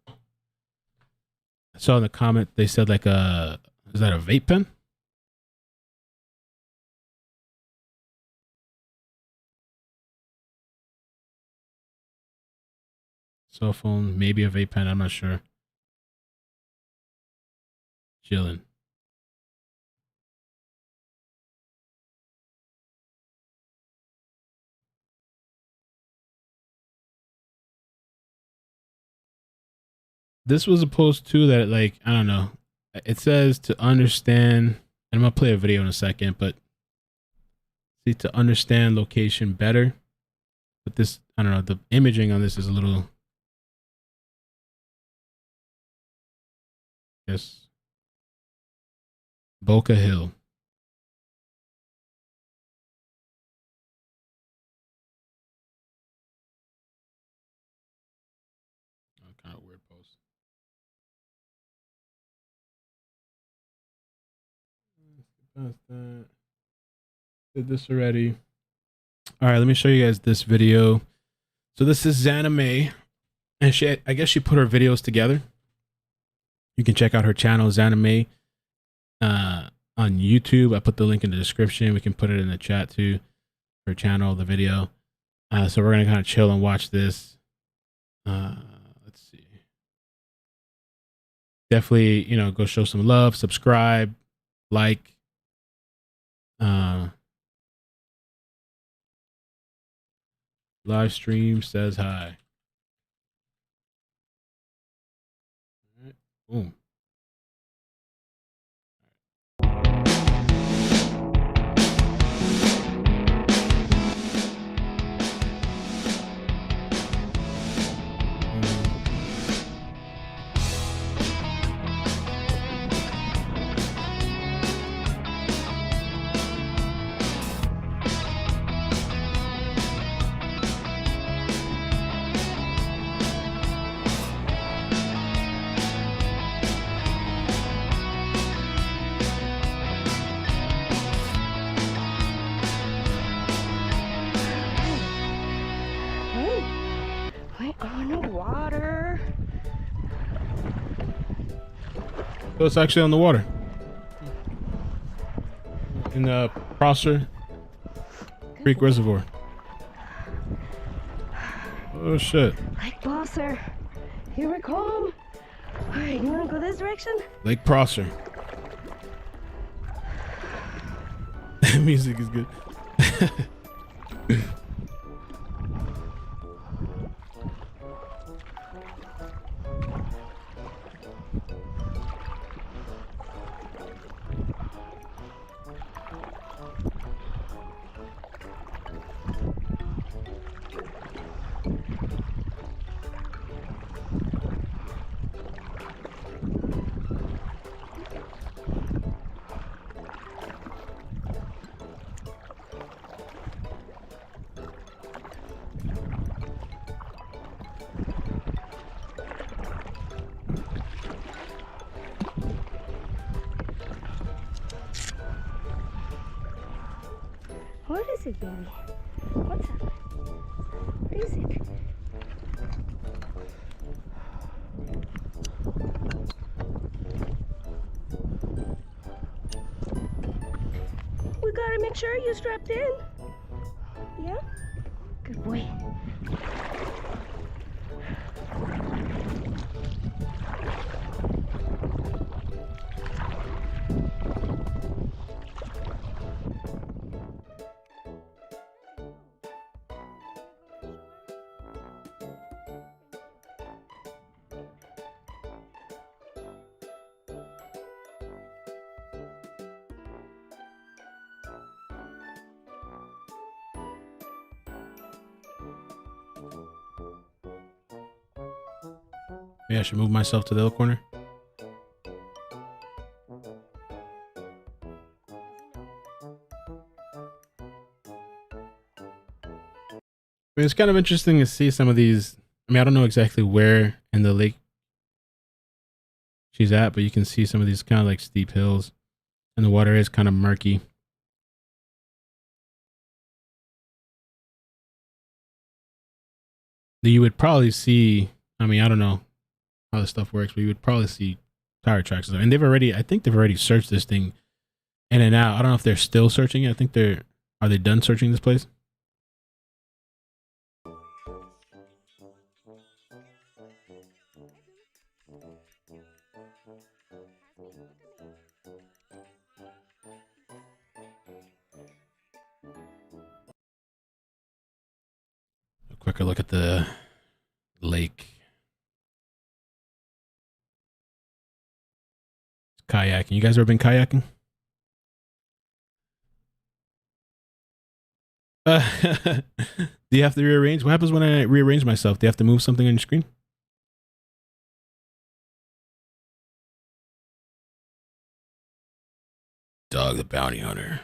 I saw in the comment they said like is that a vape pen? Cell phone, maybe a vape pen, I'm not sure. Chilling. This was supposed to that, like, I don't know. It says to understand, and I'm gonna play a video in a second, but see, to understand location better. But this, I don't know, the imaging on this is a little, yes, Boca Hill. Kind of weird post. Did this already. All right, let me show you guys this video. So this is Xana May, and I guess she put her videos together. You can check out her channel, Xana May, on YouTube. I put the link in the description. We can put it in the chat too. Her channel, the video. So we're gonna kind of chill and watch this. Let's see. Definitely, you know, go show some love, subscribe, like. Live stream says hi. All right. Boom. We're on the water. So it's actually on the water. In the Prosser Creek Reservoir. Oh shit. Lake Prosser. Here we come. Alright, you wanna go this direction? Lake Prosser. Music is good. What is it, baby? What's up? What is it? We gotta make sure you're strapped in. Yeah? Good boy. Maybe I should move myself to the other corner. I mean, it's kind of interesting to see some of these. I mean, I don't know exactly where in the lake she's at, but you can see some of these kind of like steep hills, and the water is kind of murky. You would probably see, I mean, I don't know how this stuff works, but you would probably see tire tracks. And they've already, I think they've already searched this thing in and out. I don't know if they're still searching it. I think are they done searching this place? A quicker look at the lake. Kayaking. You guys ever been kayaking? Do you have to rearrange? What happens when I rearrange myself? Do you have to move something on your screen? Dog the bounty hunter.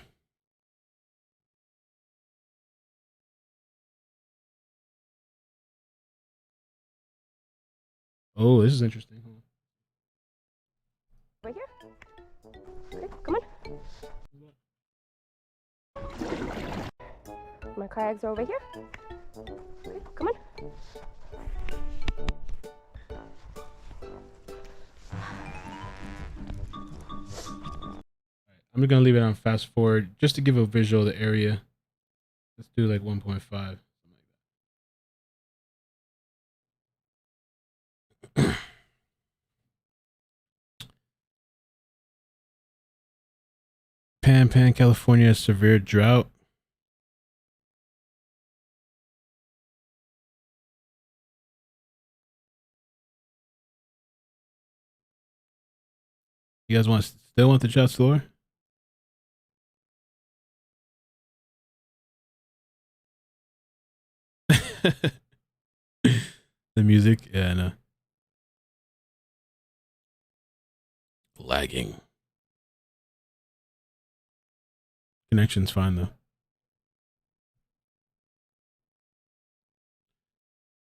Oh, this is interesting. Right here. Okay, come on. My kayaks are over here. Okay, come on. I'm just gonna leave it on fast forward just to give a visual of the area. Let's do like 1.5. Pan, California, severe drought. You guys still want the chat slower? The music, yeah, I know. Lagging. Connection's fine though.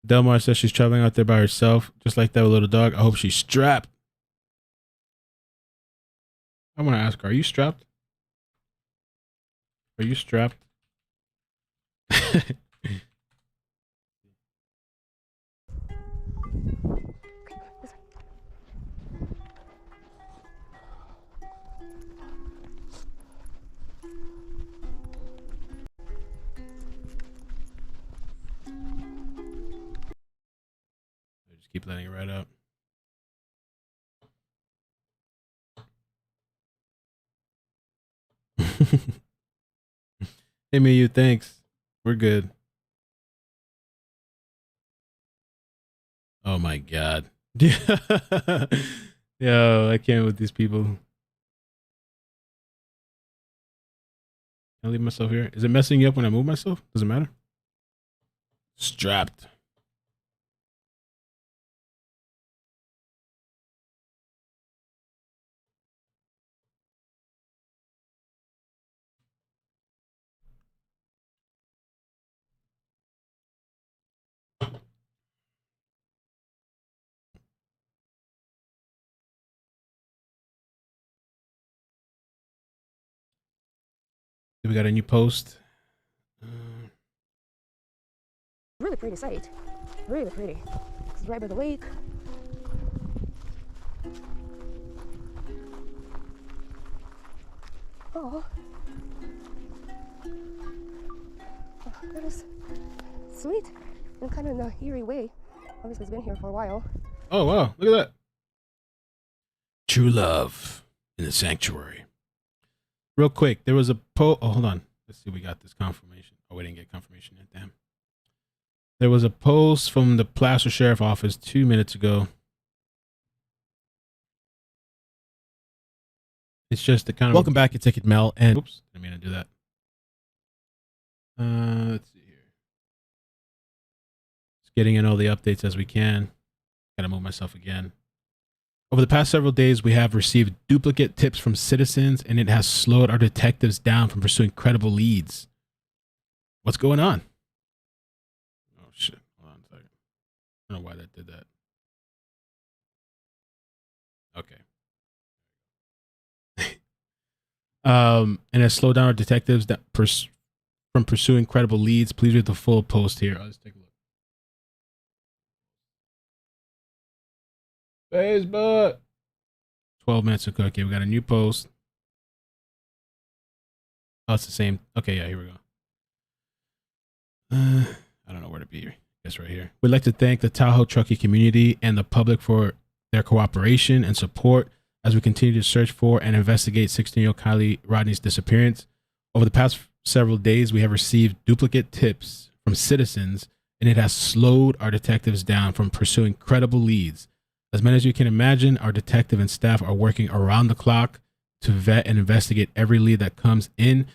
Delmar says she's traveling out there by herself, just like that with a little dog. I hope she's strapped. I want to ask her, are you strapped? Are you strapped? keep letting it right up. Hey, Miyu, thanks. We're good. Oh my god. Yo, I can't with these people. Can I leave myself here? Is it messing you up when I move myself? Does it matter? Strapped. We got a new post. Really pretty site. Really pretty. It's right by the lake. Oh. That is sweet. And kind of in a eerie way. Obviously, it's been here for a while. Oh, wow. Look at that. True love in the sanctuary. Real quick, there was a post. Oh, hold on. Let's see. We got this confirmation. Oh, we didn't get confirmation yet. Damn. There was a post from the Prosser Sheriff Office 2 minutes ago. It's just the kind of. Welcome back to iCkEdMeL. And oops, I didn't mean to do that. Let's see here. Just getting in all the updates as we can. Gotta move myself again. Over the past several days, we have received duplicate tips from citizens, and it has slowed our detectives down from pursuing credible leads. What's going on? Oh, shit. Hold on a second. I don't know why that did that. Okay. And has slowed down our detectives that from pursuing credible leads. Please read the full post here. Let's take a look. Facebook. 12 minutes ago. Okay, we got a new post. Oh, it's the same. Okay, yeah, here we go. I don't know where to be. I guess right here. We'd like to thank the Tahoe Truckee community and the public for their cooperation and support as we continue to search for and investigate 16-year-old Kiely Rodni's disappearance. Over the past several days, we have received duplicate tips from citizens, and it has slowed our detectives down from pursuing credible leads. As many as you can imagine, our detective and staff are working around the clock to vet and investigate every lead that comes in.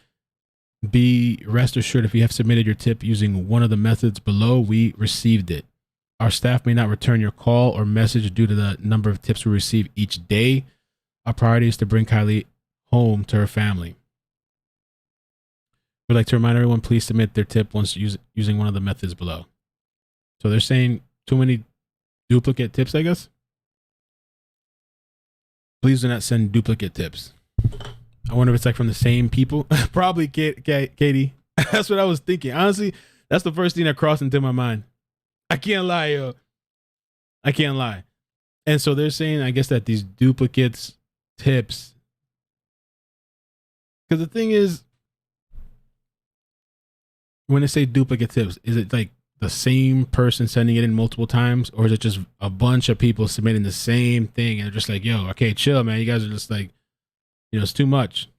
Be rest assured, if you have submitted your tip using one of the methods below, we received it. Our staff may not return your call or message due to the number of tips we receive each day. Our priority is to bring Kiely home to her family. We'd like to remind everyone, please submit their tip once using one of the methods below. So they're saying too many duplicate tips, I guess. Please do not send duplicate tips. I wonder if it's like from the same people. Probably Katie. That's what I was thinking. Honestly, that's the first thing that crossed into my mind. I can't lie, yo. I can't lie. And so they're saying, I guess, that these duplicates tips. Because the thing is, when they say duplicate tips, is it like the same person sending it in multiple times, or is it just a bunch of people submitting the same thing and they're just like, yo, okay, chill, man. You guys are just like, it's too much.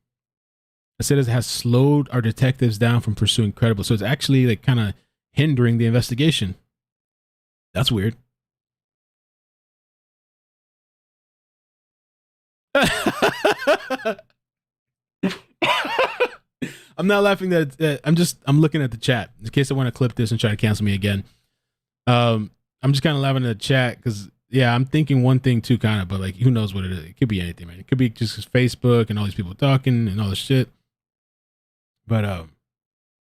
It said it has slowed our detectives down from pursuing credible. So it's actually like kind of hindering the investigation. That's weird. I'm not laughing that I'm looking at the chat in case I want to clip this and try to cancel me again. I'm just kind of laughing at the chat because yeah, I'm thinking one thing too, kind of, but like who knows what it is? It could be anything, man. It could be just Facebook and all these people talking and all this shit. But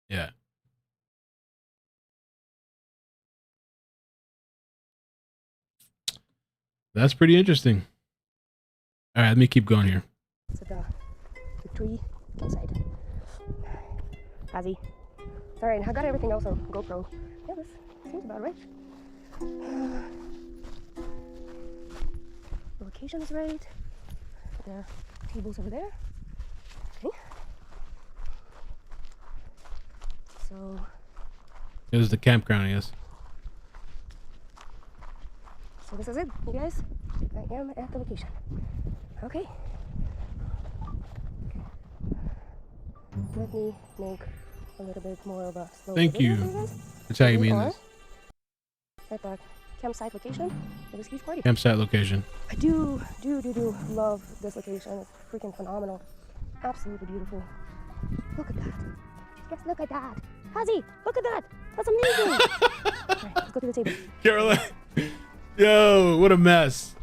yeah. That's pretty interesting. All right, let me keep going here. So the tree outside. Ozzy. All right, I got everything else on GoPro. Yeah, this seems about right. The location is right. The table's over there. Okay. So. It was the campground, I guess. So this is it, you guys. I am at the location. Okay. Let me make a little bit more of a slow Thank video you for guys. for tagging me in We are this. at the campsite location. It was a huge party. Campsite location. I do love this location. It's freaking phenomenal. Absolutely beautiful. Look at that. Just look at that. Hazy, look at that. That's amazing. Alright, let's go to the table. Caroline. Yo, what a mess.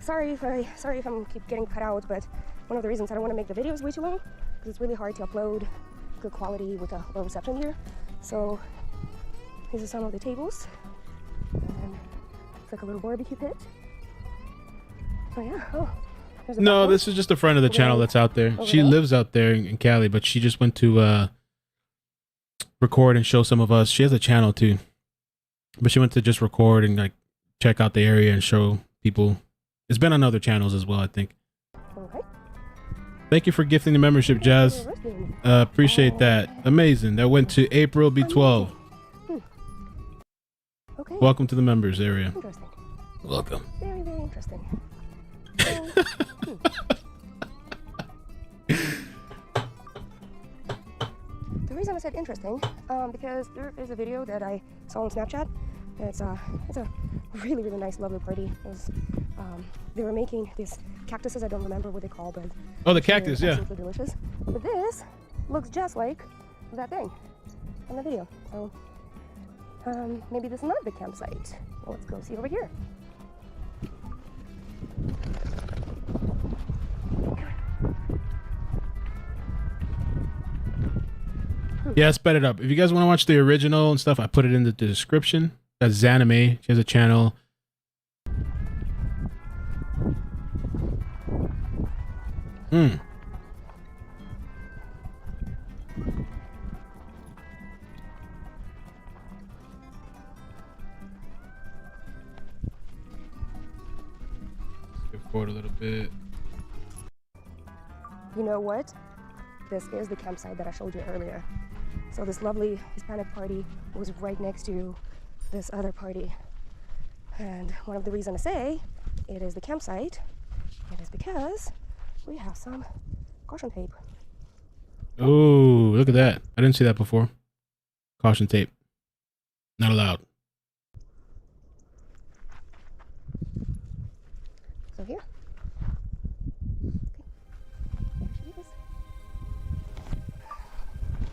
Sorry if I'm keep getting cut out, but one of the reasons I don't want to make the videos way too long because it's really hard to upload good quality with a low reception here. So these are some of the tables, and it's like a little barbecue pit. Oh yeah. Oh. there's a No, bathroom. this is just the front of the channel that's out there. Over She there. lives out there in Cali, but she just went to record and show some of us. She has a channel too, but she went to just record and like check out the area and show people. It's been on other channels as well, I think. Okay. Thank you for gifting the membership, Jazz. Appreciate that. Amazing. That went to April B12. Okay. Welcome to the members area. Interesting. Welcome. Very, very interesting. The reason I said interesting, because there is a video that I saw on Snapchat. It's a really, really nice, lovely party. It was, they were making these cactuses. I don't remember what they call, but Oh, the cactus, they're yeah. absolutely delicious. But this looks just like that thing in the video. So maybe this is not the campsite. Well, let's go see over here. Yeah, sped it up. If you guys want to watch the original and stuff, I put it in the description. That's Zanime. She has a channel. Skip forward a little bit. You know what? This is the campsite that I showed you earlier. So this lovely Hispanic party was right next to this other party. And one of the reasons I say it is the campsite, it is because we have some caution tape. Oh, look at that. I didn't see that before. Caution tape. Not allowed. So here.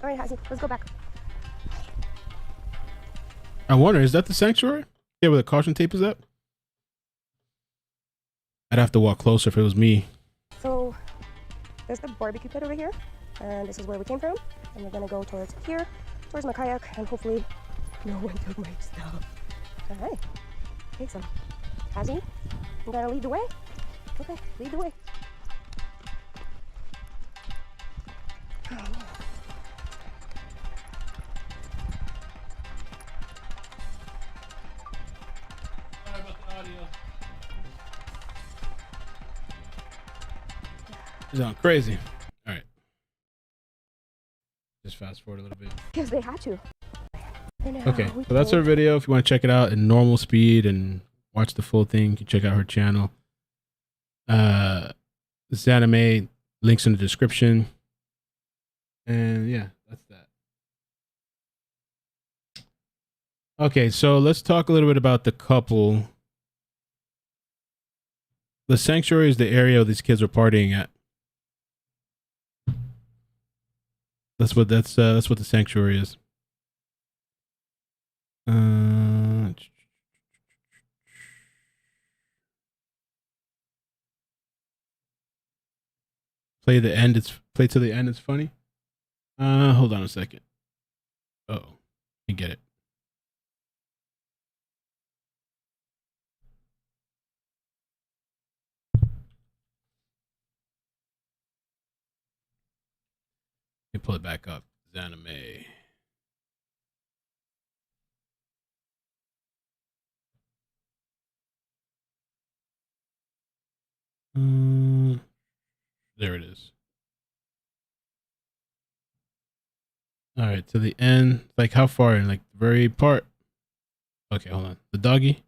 All right, Hazy, let's go back. I wonder, is that the sanctuary? Yeah, where the caution tape is at? I'd have to walk closer if it was me. So there's the barbecue pit over here, and this is where we came from. And we're gonna go towards here, towards my kayak, and hopefully no one took my stuff. All right. Okay, so Hazy, you gonna lead the way? Okay, lead the way. Oh, man. It's on crazy. All right. Just fast forward a little bit. Because they had to. Okay, so that's her video. If you want to check it out in normal speed and watch the full thing, you can check out her channel. This anime, links in the description. And yeah, that's that. Okay, so let's talk a little bit about the couple. The sanctuary is the area these kids are partying at. That's what the sanctuary is. Play the end. Play to the end. It's funny. Hold on a second. Oh, you get it. Let me pull it back up. Zanime. There it is. All right, to the end. Like how far in? Like the very part. Okay, hold on. The doggy.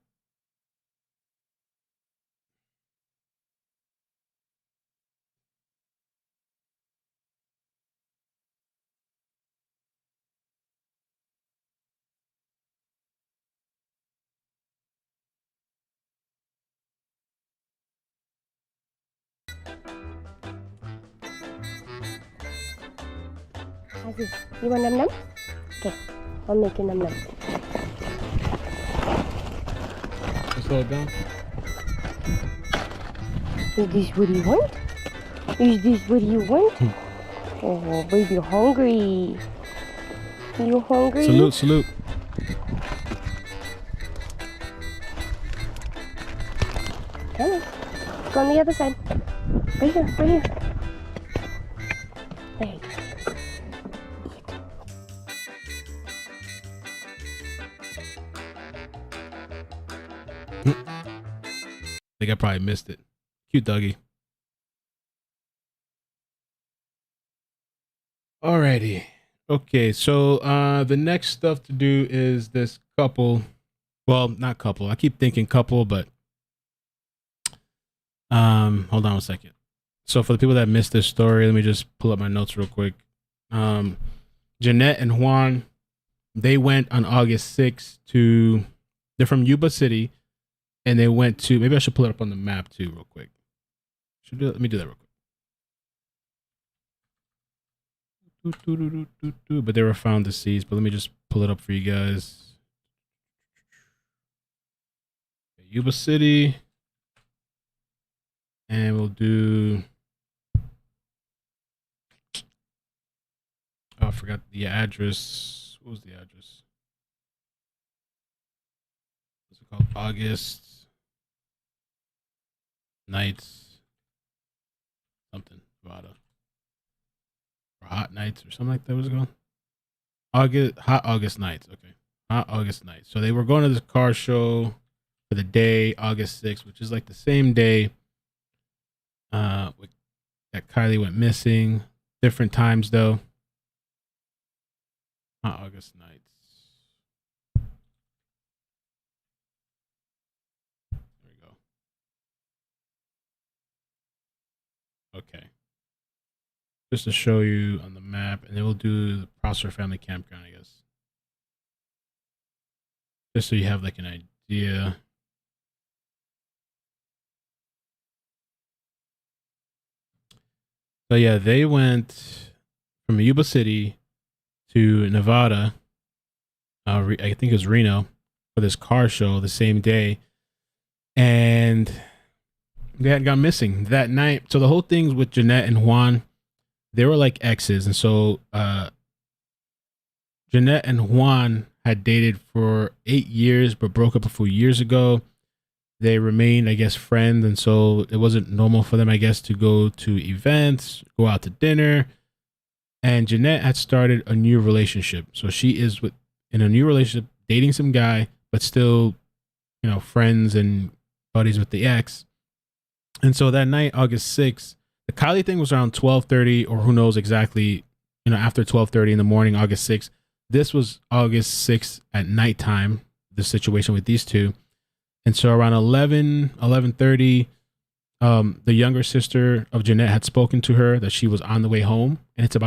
You want num num? Okay, I'll make you num num. Slow it down. Is this what you want? Is this what you want? Oh, baby, you're hungry. You hungry? Salute, salute. Come on. Go on the other side. Right here, right here. There you go. I think I probably missed it. Cute doggy. Alrighty. Okay, so the next stuff to do is this couple. Well, not couple. I keep thinking couple, but hold on a second. So for the people that missed this story, let me just pull up my notes real quick. Jeanette and Juan, they went on August 6th to, they're from Yuba City, and they went to, maybe I should pull it up on the map too real quick. Let me do that real quick. But they were found deceased, but let me just pull it up for you guys. Yuba City. And we'll do, oh, I forgot the address. What was the address? What's it called? August Nights. Something. Nevada. Or Hot Nights or something like that. What's it called? Hot August Nights. Okay. Hot August Nights. So they were going to this car show for the day, August 6th, which is like the same day that Kiely went missing. Different times though. Hot August Nights. There we go. Okay. Just to show you on the map, and then we'll do the Prosser Family Campground, I guess. Just so you have like an idea. So yeah, they went from Yuba City to Nevada. I think it was Reno for this car show the same day, and they had gone missing that night. So the whole thing with Jeanette and Juan, they were like exes, and so Jeanette and Juan had dated for 8 years, but broke up a few years ago. They remained, I guess, friends, and so it wasn't normal for them, I guess, to go to events, go out to dinner. And Jeanette had started a new relationship, so she is in a new relationship, dating some guy, but still, you know, friends and buddies with the ex. And so that night, August 6th, the Kiely thing was around 12:30, or who knows exactly, you know, after 12:30 in the morning, August 6th. This was August 6th at nighttime, the situation with these two. And so around 11:30, the younger sister of Jeanette had spoken to her that she was on the way home. And it's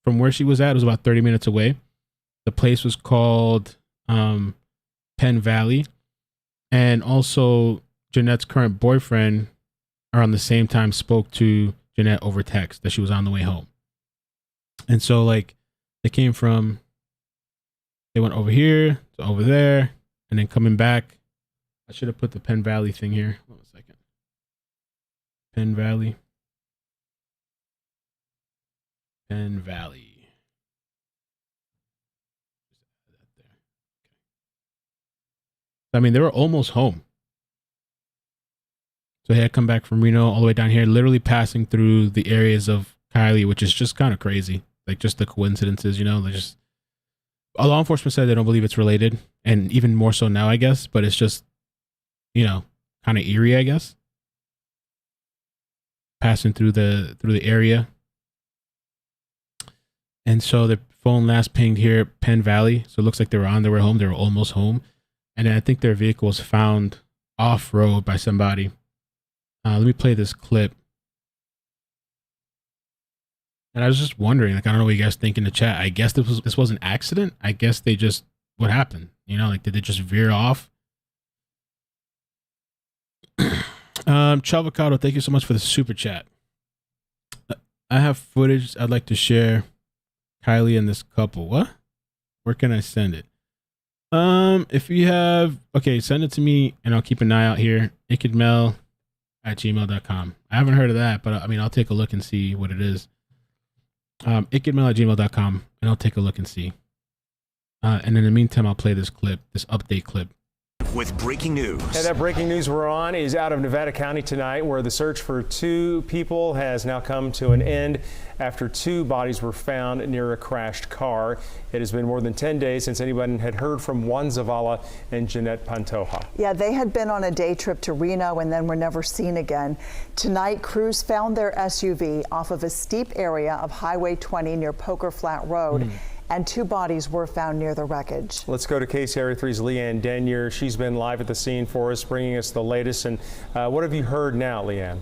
from where she was at, it was about 30 minutes away. The place was called Penn Valley. And also Jeanette's current boyfriend around the same time spoke to Jeanette over text that she was on the way home. And so like they went over here to over there, and then coming back. I should have put the Penn Valley thing here. Hold on a second. Penn Valley. Penn Valley. I mean, they were almost home. So they had come back from Reno all the way down here, literally passing through the areas of Kiely, which is just kind of crazy. Like just the coincidences, you know, they just, law enforcement said they don't believe it's related, and even more so now, I guess, but it's just, you know, kind of eerie, I guess. Passing through the area. And so the phone last pinged here, Penn Valley. So it looks like they were on their way home. They were almost home. and then I think their vehicle was found off road by somebody. Let me play this clip. And I was just wondering, like, I don't know what you guys think in the chat. I guess this was an accident. I guess they just, what happened? You know, like, did they just veer off? Chavocado, thank you so much for the super chat. I have footage I'd like to share. Kiely and this couple. What? Where can I send it? If you have, okay, send it to me and I'll keep an eye out here. iCkEdMeL at gmail.com. I haven't heard of that, but I mean, I'll take a look and see what it is. iCkEdMeL at gmail.com, and I'll take a look and see. And in the meantime, I'll play this clip, this update clip. With breaking news. And that breaking news we're on is out of Nevada County tonight, where the search for 2 people has now come to an end after 2 bodies were found near a crashed car. It has been more than 10 days since anyone had heard from Juan Zavala and Jeanette Pantoja. Yeah, they had been on a day trip to Reno and then were never seen again. Tonight, crews found their SUV off of a steep area of Highway 20 near Poker Flat Road. And 2 bodies were found near the wreckage. Let's go to KCRA3's Leanne Denier. She's been live at the scene for us, bringing us the latest. And what have you heard now, Leanne?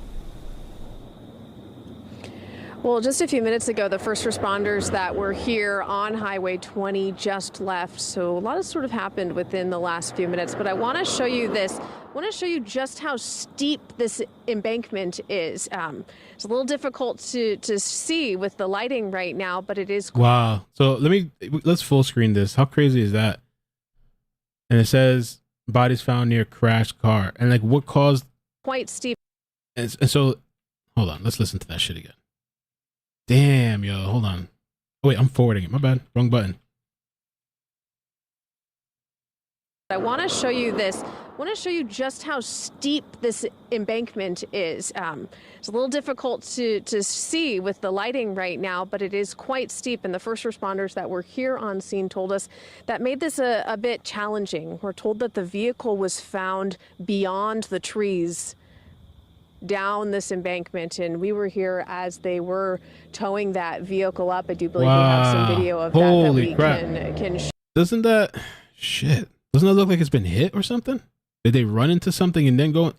Well, just a few minutes ago, the first responders that were here on Highway 20 just left. So a lot has sort of happened within the last few minutes. But I want to show you this. I want to show you just how steep this embankment is. It's a little difficult to see with the lighting right now, but it is. Wow. So let's full screen this. How crazy is that? And it says bodies found near crashed car. And like what caused? Quite steep. And so, hold on. Let's listen to that shit again. Damn, yo, hold on. Oh, wait, I'm forwarding it. My bad. Wrong button. I want to show you this. I want to show you just how steep this embankment is. It's a little difficult to see with the lighting right now, but it is quite steep. And the first responders that were here on scene told us that made this a bit challenging. We're told that the vehicle was found beyond the trees down this embankment, and we were here as they were towing that vehicle up. I do believe we have some video of that we can Doesn't that look like it's been hit or something? Did they run into something and then go?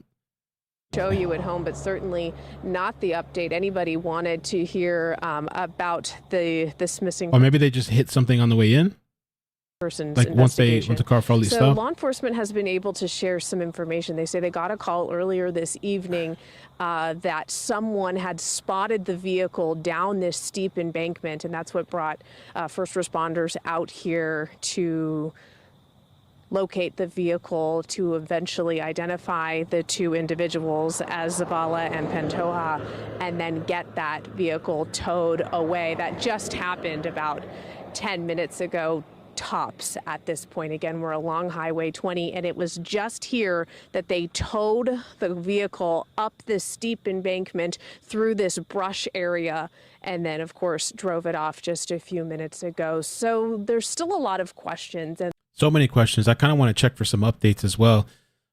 Show you at home, but certainly not the update anybody wanted to hear about this missing. Or maybe they just hit something on the way in. Person's like once the car fully so stopped. Law enforcement has been able to share some information. They say they got a call earlier this evening that someone had spotted the vehicle down this steep embankment, and that's what brought first responders out here to locate the vehicle, to eventually identify the 2 individuals as Zavala and Pantoja, and then get that vehicle towed away. That just happened about 10 minutes ago. Tops at this point. Again, we're along Highway 20, and it was just here that they towed the vehicle up this steep embankment through this brush area, and then, of course, drove it off just a few minutes ago. So there's still a lot of questions. And so many questions. I kind of want to check for some updates as well.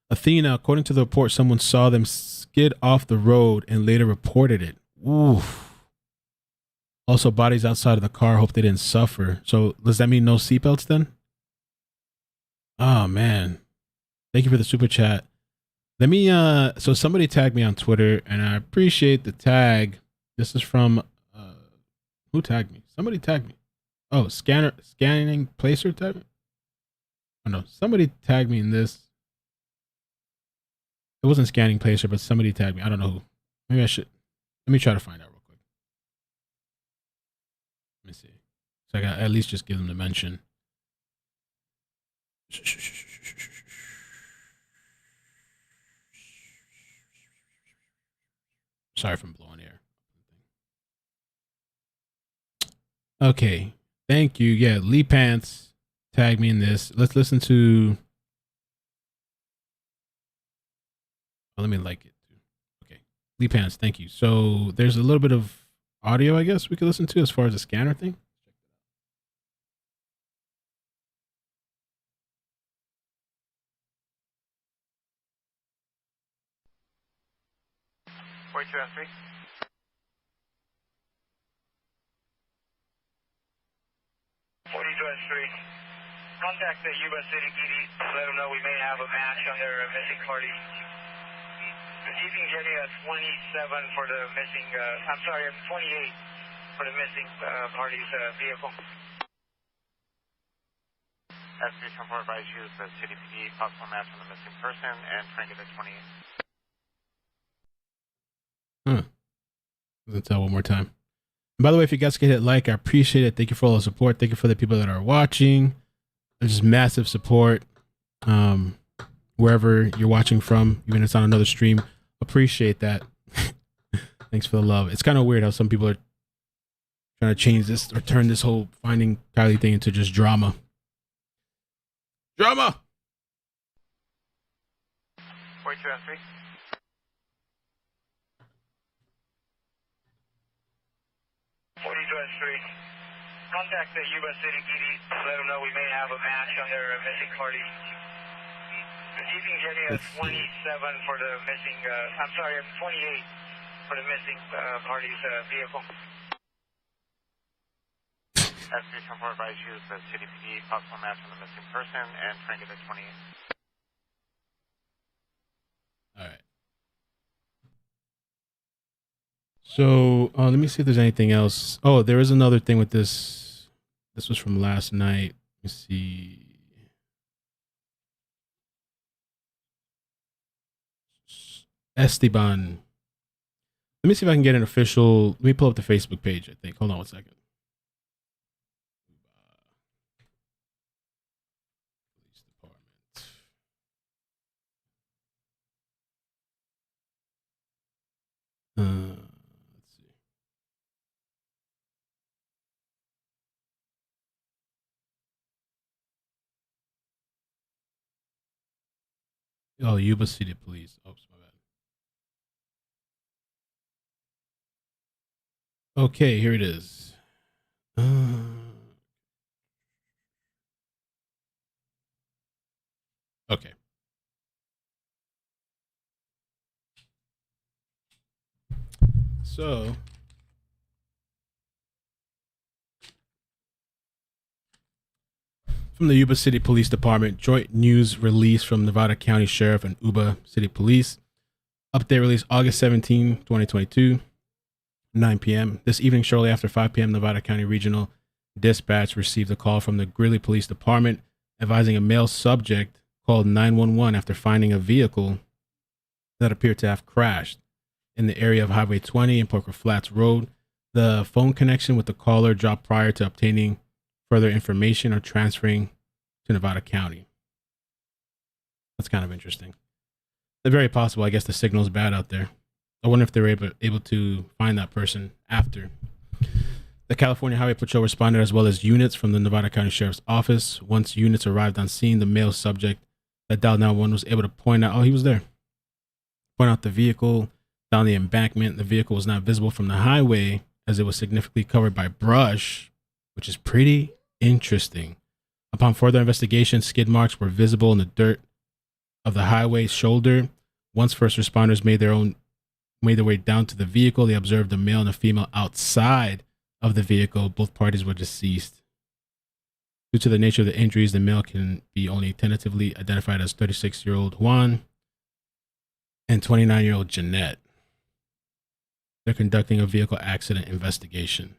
Athena, according to the report, someone saw them skid off the road and later reported it. Oof. Also, bodies outside of the car. Hope they didn't suffer. So does that mean no seatbelts then? Oh, man. Thank you for the super chat. Let me, so somebody tagged me on Twitter, and I appreciate the tag. This is from, who tagged me? Somebody tagged me. Oh, scanning placer tagged me? Oh, no. Somebody tagged me in this. It wasn't scanning placer, but somebody tagged me. I don't know who. Maybe I should. Let me try to find out. Let me see. So I got at least just give them the mention. Sorry if I'm blowing air. Okay. Thank you. Yeah, Lee Pants tagged me in this. Let's listen to. Oh, let me like it. Okay. Lee Pants, thank you. So there's a little bit of audio, I guess, we could listen to as far as the scanner thing. Wait, you ask me? What are you doing, Street? Contact the Yuba City PD. Let them know we may have a match on their missing party. If you can get me a 27 for the missing, I'm sorry, a 28 for the missing party's vehicle. As we advise you, the City PD possible match on the missing person and try and get a 28. Let's tell one more time. And by the way, if you guys could hit like, I appreciate it. Thank you for all the support. Thank you for the people that are watching. There's just massive support. Wherever you're watching from, even if it's on another stream, appreciate that. Thanks for the love. It's kind of weird how some people are trying to change this or turn this whole finding Kiely thing into just drama. Drama! 42S3. Contact the Yuba City PD. Let them know we may have a match on their missing party. If you can get me a 27 for the missing, I'm sorry, a 28 for the missing party's vehicle. As we advise you, the City PD possible match on the missing person and try and get a 28. All right. So let me see if there's anything else. Oh, there is another thing with this. This was from last night. Let me see. Esteban. Let me see if I can get an official. Let me pull up the Facebook page, I think. Hold on one second. Police Department. Let's see. Oh, Yuba City Police. Oops, my bad. Okay, here it is. Okay. So from the Yuba City Police Department, joint news release from Nevada County Sheriff and Yuba City Police. Update release August 17, 2022, 9 p.m. This evening, shortly after 5 p.m., Nevada County Regional Dispatch received a call from the Greeley Police Department advising a male subject called 911 after finding a vehicle that appeared to have crashed in the area of Highway 20 and Poker Flats Road. The phone connection with the caller dropped prior to obtaining further information or transferring to Nevada County. That's kind of interesting. It's very possible. I guess the signal's bad out there. I wonder if they were able to find that person after. The California Highway Patrol responded, as well as units from the Nevada County Sheriff's Office. Once units arrived on scene, the male subject that dialed 911 was able to point out, oh, he was there. Point out the vehicle down the embankment. The vehicle was not visible from the highway as it was significantly covered by brush, which is pretty interesting. Upon further investigation, skid marks were visible in the dirt of the highway shoulder. Once first responders made their way down to the vehicle, they observed a male and a female outside of the vehicle. Both parties were deceased. Due to the nature of the injuries, the male can be only tentatively identified as 36-year-old Juan and 29-year-old Jeanette. They're conducting a vehicle accident investigation.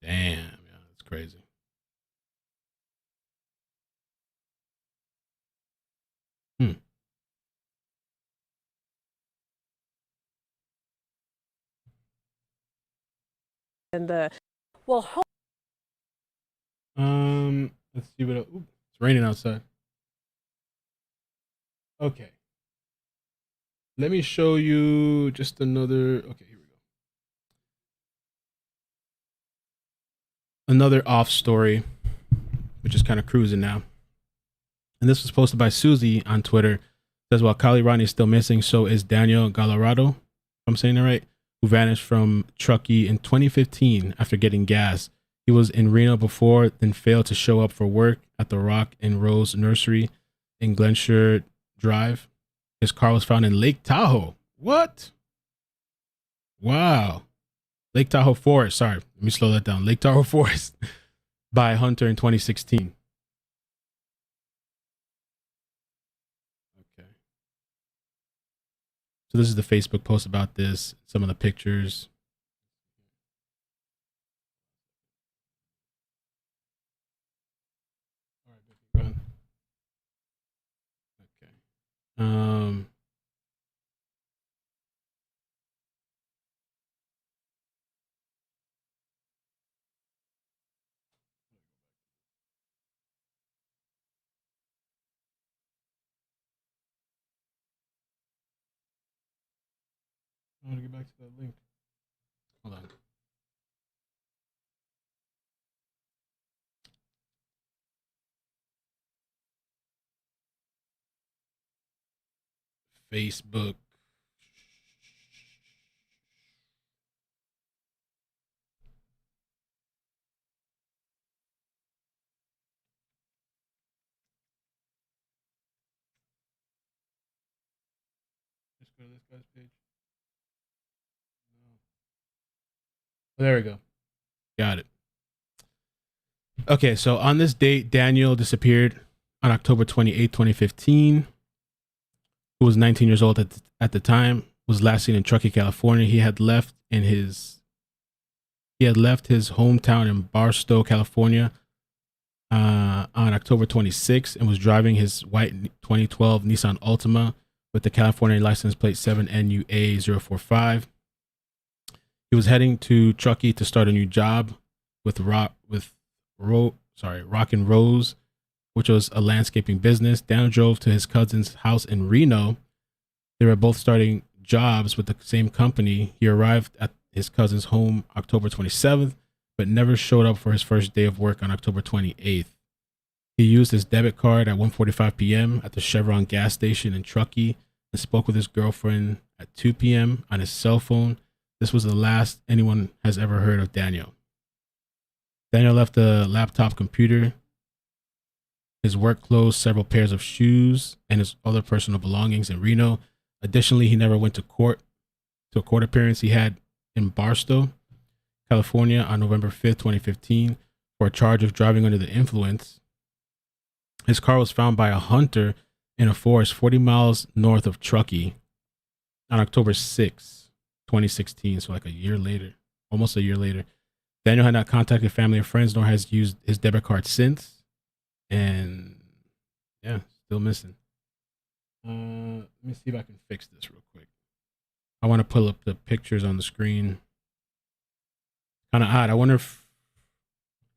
Damn, yeah, that's crazy. And the well, let's see what. Ooh, it's raining outside. Okay. Let me show you just another. Okay, here we go. Another off story, which is kind of cruising now. And this was posted by Susie on Twitter. It says, while Kiely Rodni is still missing, so is Daniel Gallardo, if I'm saying that right, who vanished from Truckee in 2015 after getting gas. He was in Reno before, then failed to show up for work at the Rock and Rose Nursery in Glenshire Drive. His car was found in Lake Tahoe. What? Wow. Lake Tahoe Forest. Sorry, let me slow that down. Lake Tahoe Forest by Hunter in 2016. So this is the Facebook post about this. Some of the pictures. Okay. I want to get back to that link. Hold on. Facebook. Just go to this guy's page. No. There we go. Got it. Okay, so on this date, Daniel disappeared on October 28, 2015. Who was 19 years old at the time, was last seen in Truckee, California. He had left his hometown in Barstow, California, on October 26 and was driving his white 2012 Nissan Altima with the California license plate 7NUA045. He was heading to Truckee to start a new job with Rock and Rose, which was a landscaping business. Daniel drove to his cousin's house in Reno. They were both starting jobs with the same company. He arrived at his cousin's home October 27th, but never showed up for his first day of work on October 28th. He used his debit card at 1:45 p.m. at the Chevron gas station in Truckee and spoke with his girlfriend at 2 p.m. on his cell phone. This was the last anyone has ever heard of Daniel. Daniel left a laptop computer, his work clothes, several pairs of shoes, and his other personal belongings in Reno. Additionally, he never went to a court appearance he had in Barstow, California on November 5th, 2015, for a charge of driving under the influence. His car was found by a hunter in a forest 40 miles north of Truckee on October 6, 2016, so like almost a year later. Daniel had not contacted family or friends, nor has used his debit card since. And yeah, still missing. Let me see if I can fix this real quick. I want to pull up the pictures on the screen. Kind of odd. I wonder if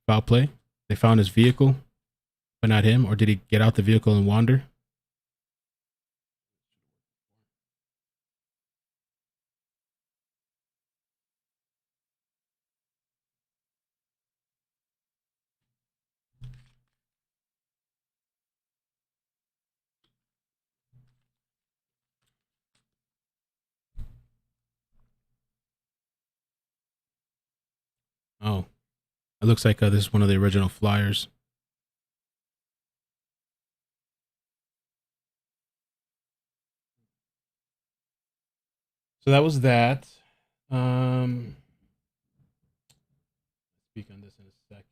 foul play. They found his vehicle, but not him, or did he get out the vehicle and wander? Oh, it looks like this is one of the original flyers. So that was that. Speak on this in a second.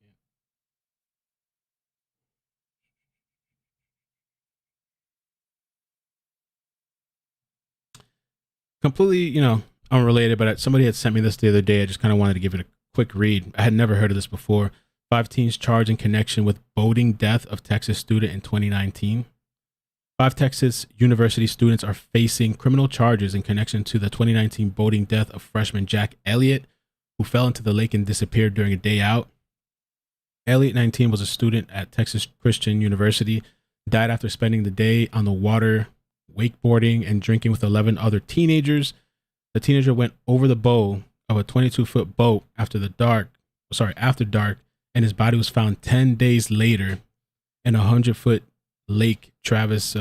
Completely, unrelated, but somebody had sent me this the other day. I just kind of wanted to give it a quick read. I had never heard of this before. 5 teens charged in connection with boating death of Texas student in 2019. 5 Texas University students are facing criminal charges in connection to the 2019 boating death of freshman Jack Elliott, who fell into the lake and disappeared during a day out. Elliott, 19, was a student at Texas Christian University, died after spending the day on the water, wakeboarding, and drinking with 11 other teenagers. The teenager went over the bow of a 22-foot boat after dark, and his body was found 10 days later in a 100-foot Lake Travis,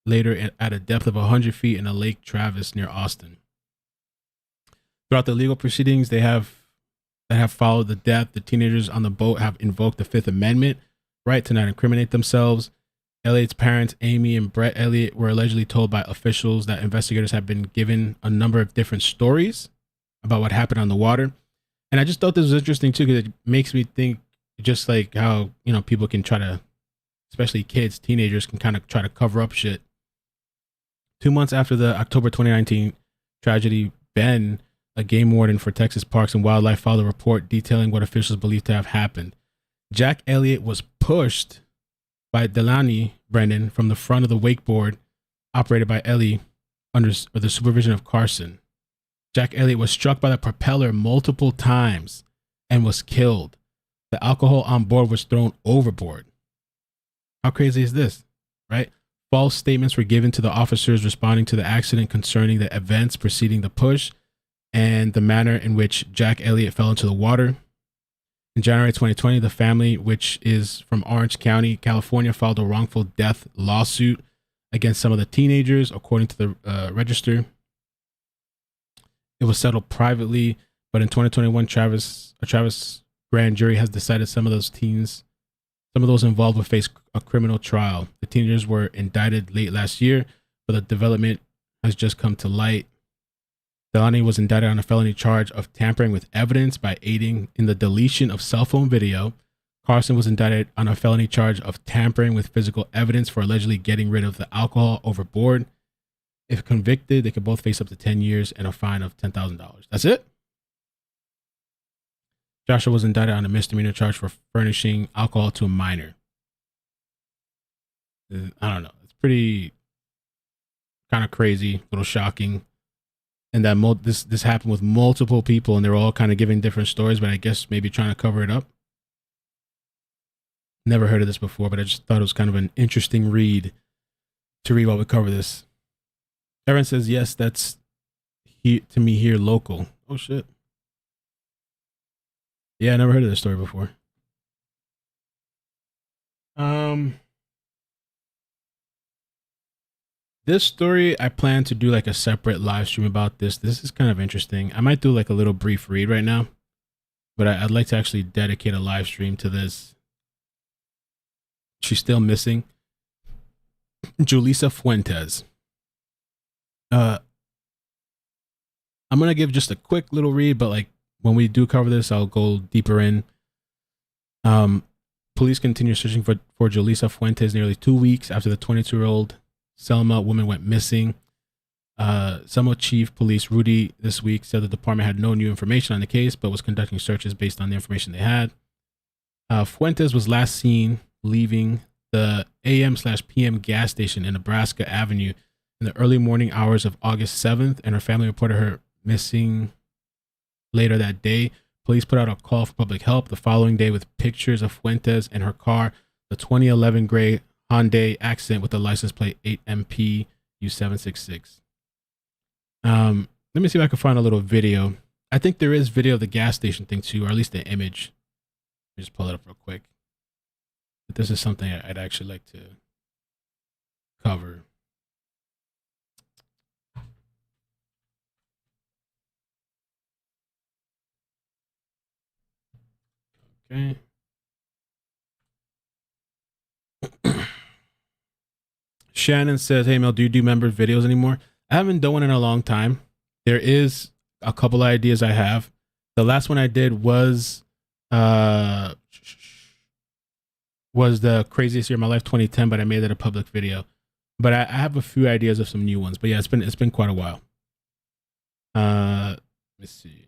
later at a depth of 100 feet in a Lake Travis near Austin. Throughout the legal proceedings that have followed the death, the teenagers on the boat have invoked the Fifth Amendment right to not incriminate themselves. Elliott's parents, Amy and Brett Elliott, were allegedly told by officials that investigators have been given a number of different stories about what happened on the water. And I just thought this was interesting too, because it makes me think just like how, people can try to, especially kids, teenagers can kind of try to cover up shit 2 months after the October 2019 tragedy, Ben, a game warden for Texas Parks and Wildlife, filed a report detailing what officials believe to have happened. Jack Elliott was pushed by Delaney Brennan from the front of the wakeboard operated by Ellie under the supervision of Carson. Jack Elliott was struck by the propeller multiple times and was killed. The alcohol on board was thrown overboard. How crazy is this, right? False statements were given to the officers responding to the accident concerning the events preceding the push and the manner in which Jack Elliott fell into the water. In January 2020, the family, which is from Orange County, California, filed a wrongful death lawsuit against some of the teenagers, according to the Register. It was settled privately, but in 2021, a Travis grand jury has decided some of those involved will face a criminal trial. The teenagers were indicted late last year, but the development has just come to light. Delaney was indicted on a felony charge of tampering with evidence by aiding in the deletion of cell phone video. Carson was indicted on a felony charge of tampering with physical evidence for allegedly getting rid of the alcohol overboard. If convicted, they could both face up to 10 years and a fine of $10,000. That's it. Joshua was indicted on a misdemeanor charge for furnishing alcohol to a minor. I don't know. It's pretty kind of crazy, a little shocking. And that this happened with multiple people, and they're all kind of giving different stories, but I guess maybe trying to cover it up. Never heard of this before, but I just thought it was kind of an interesting read to read while we cover this. Erin says, yes, that's to me here local. Oh, shit. Yeah, I never heard of this story before. This story, I plan to do like a separate live stream about this. This is kind of interesting. I might do like a little brief read right now, but I'd like to actually dedicate a live stream to this. She's still missing. Jolissa Fuentes. I'm going to give just a quick little read, but like when we do cover this, I'll go deeper in. Police continue searching for Jolissa Fuentes nearly 2 weeks after the 22-year-old Selma woman went missing. Selma Chief Police Rudy this week said the department had no new information on the case, but was conducting searches based on the information they had. Fuentes was last seen leaving the AM/PM gas station in Nebraska Avenue in the early morning hours of August 7th, and her family reported her missing later that day. Police put out a call for public help the following day with pictures of Fuentes and her car, the 2011 gray Hyundai Accent with the license plate 8MP U766. Let me see if I can find a little video. I think there is video of the gas station thing too, or at least the image. Let me just pull it up real quick. But this is something I'd actually like to cover. Okay. Shannon says, hey Mel, do you do member videos anymore? I haven't done one in a long time. There is a couple of ideas I have. The last one I did was the craziest year of my life 2010, but I made it a public video. But I have a few ideas of some new ones. But yeah, it's been quite a while. Let me see.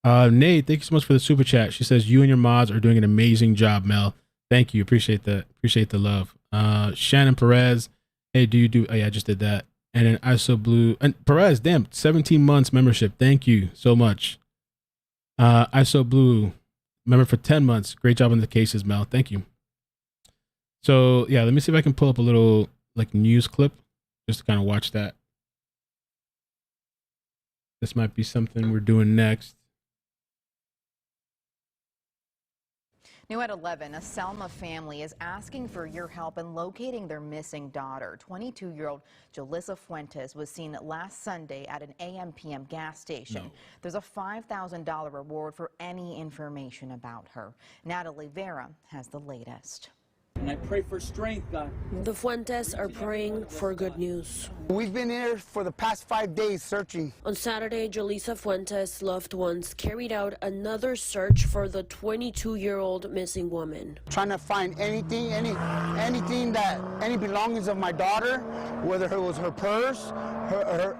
Nate, thank you so much for the super chat. She says, you and your mods are doing an amazing job, Mel. Thank you. Appreciate that. Appreciate the love. Shannon Perez. Hey, do you do? Oh, yeah, I just did that. And then ISO Blue. And Perez, damn, 17 months membership. Thank you so much. ISO Blue, member for 10 months. Great job on the cases, Mel. Thank you. So, yeah, let me see if I can pull up a little like news clip just to kind of watch that. This might be something we're doing next. New at 11, a Selma family is asking for your help in locating their missing daughter. 22-year-old Jolissa Fuentes was seen last Sunday at an AM/PM gas station. No. There's a $5,000 reward for any information about her. Natalie Vera has the latest. And I pray for strength, God. The Fuentes are praying for good news. We've been here for the past 5 days searching. On Saturday, Jolissa Fuentes' loved ones carried out another search for the 22-year-old missing woman. Trying to find anything, any belongings of my daughter, whether it was her purse,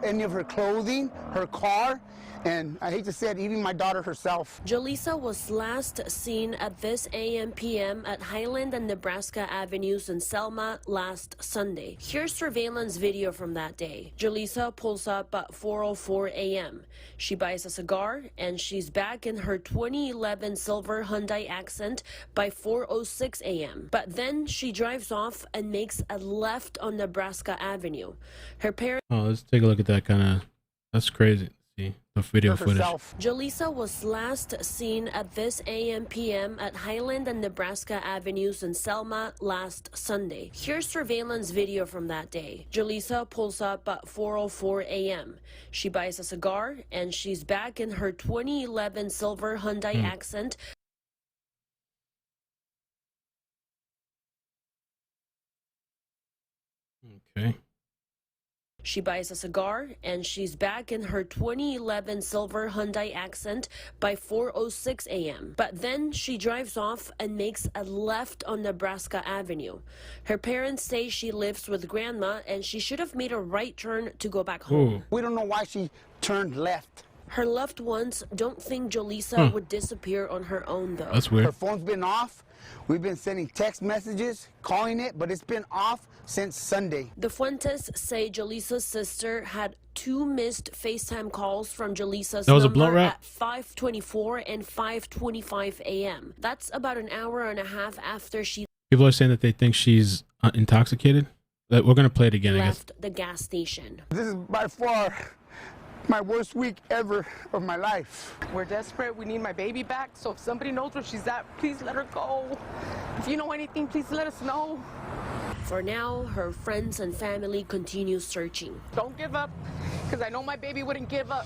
any of her clothing, her car, and I hate to say it, even my daughter herself. Jolissa was last seen at this AM/PM at Highland and Nebraska Avenues in Selma last Sunday. Here's surveillance video from that day. Jolissa pulls up at 4:04 a.m. She buys a cigar and she's back in her 2011 silver Hyundai Accent by 4:06 a.m. But then she drives off and makes a left on Nebraska Avenue. Her parents. Oh, let's take a look at that that's crazy. See the video footage. Jolissa was last seen at this AM/PM at Highland and Nebraska Avenues in Selma last Sunday. Here's surveillance video from that day. Jolissa pulls up at 4:04 a.m. She buys a cigar and she's back in her 2011 silver Hyundai Accent. Okay. She buys a cigar and she's back in her 2011 silver Hyundai Accent by 4:06 a.m. But then she drives off and makes a left on Nebraska Avenue. Her parents say she lives with grandma and she should have made a right turn to go back home. We don't know why she turned left. Her loved ones don't think Jolissa would disappear on her own, though. That's weird. Her phone's been off. We've been sending text messages, calling it, but it's been off since Sunday. The Fuentes say Jolissa's sister had 2 missed FaceTime calls from Jolissa's number at 5:24 and 5:25 a.m. That's about an hour and a half after she People are saying that they think she's intoxicated. We're going to play it again, I guess. left the gas station. This is by far my worst week ever of my life. We're desperate. We need my baby back. So if somebody knows where she's at, please let her go. If you know anything, please let us know. For now, her friends and family continue searching. Don't give up, because I know my baby wouldn't give up.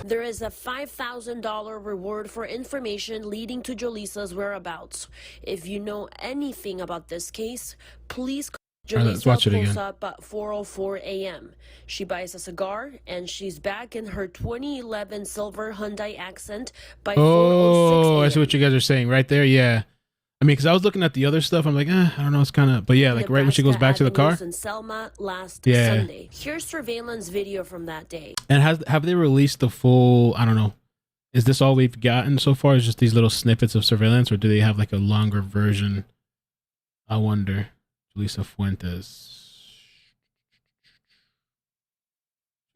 There is a $5,000 reward for information leading to Jolissa's whereabouts. If you know anything about this case, please call. Jolissa pulls up at 4:04 a.m. She buys a cigar and she's back in her 2011 silver Hyundai Accent by 4:06 a.m. I see what you guys are saying right there. Yeah. I mean, because I was looking at the other stuff. I'm like, I don't know. It's kind of, but yeah, like right when she goes back to the car. In Selma last Sunday. Here's surveillance video from that day. And have they released the full, I don't know. Is this all we've gotten so far? Is just these little snippets of surveillance, or do they have like a longer version? I wonder. Jolissa Fuentes.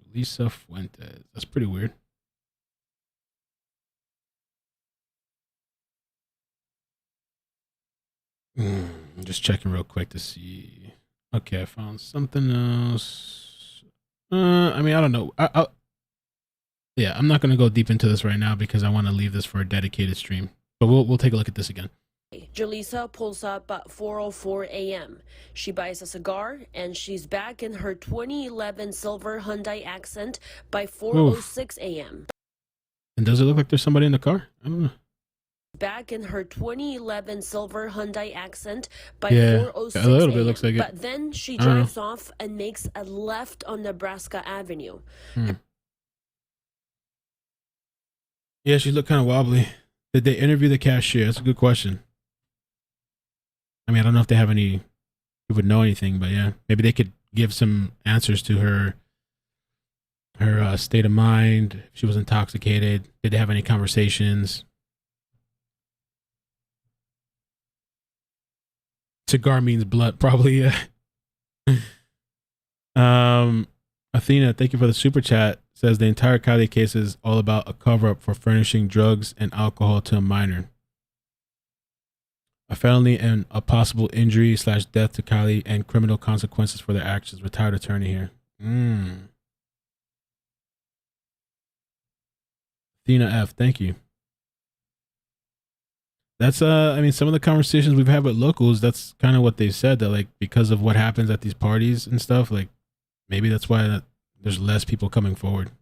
Jolissa Fuentes. That's pretty weird. I'm just checking real quick to see. Okay, I found something else. I mean, I don't know. Yeah, I'm not going to go deep into this right now because I want to leave this for a dedicated stream. But we'll take a look at this again. Jolissa pulls up at 4:04 a.m. She buys a cigar and she's back in her 2011 silver Hyundai Accent by 4:06 a.m. And does it look like there's somebody in the car? I don't know. Back in her 2011 silver Hyundai Accent by 4:06 a little bit looks like it. But then she drives off and makes a left on Nebraska Avenue. Yeah, she looked kind of wobbly. Did they interview the cashier? That's a good question. I mean, I don't know if they have any, who would know anything, but yeah, maybe they could give some answers to her state of mind. If she was intoxicated, did they have any conversations? Cigar means blood, probably. Athena, thank you for the super chat. Says the entire Kiely case is all about a cover-up for furnishing drugs and alcohol to a minor. A felony and a possible injury / death to Kiely and criminal consequences for their actions. Retired attorney here. Athena F, thank you. That's I mean, some of the conversations we've had with locals, that's kind of what they said, that like because of what happens at these parties and stuff, like maybe that's why there's less people coming forward.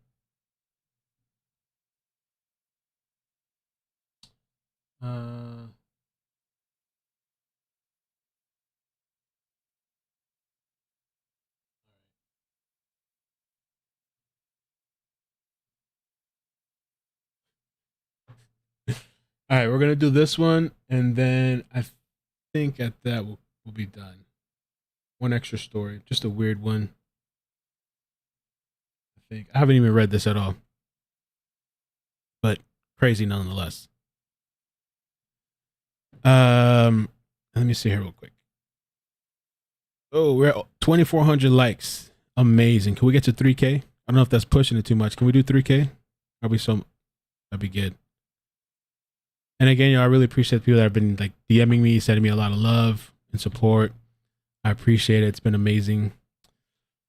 All right, we're gonna do this one, and then I think at that we'll be done. One extra story, just a weird one. I think I haven't even read this at all, but crazy nonetheless. Let me see here real quick. Oh, we're at 2,400 likes. Amazing. Can we get to 3K? I don't know if that's pushing it too much. Can we do 3K? That'd be good. And again, I really appreciate the people that have been like DMing me, sending me a lot of love and support. I appreciate it. It's been amazing.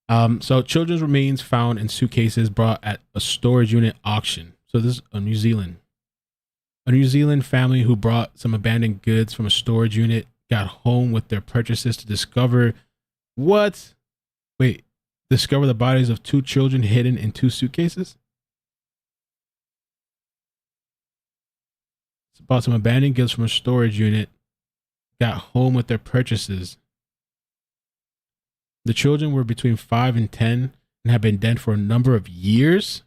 So children's remains found in suitcases brought at a storage unit auction. So this is New Zealand. A New Zealand family who brought some abandoned goods from a storage unit got home with their purchases to discover discover the bodies of 2 children hidden in 2 suitcases? It's about some abandoned goods from a storage unit got home with their purchases. The children were between 5 and 10 and had been dead for a number of years.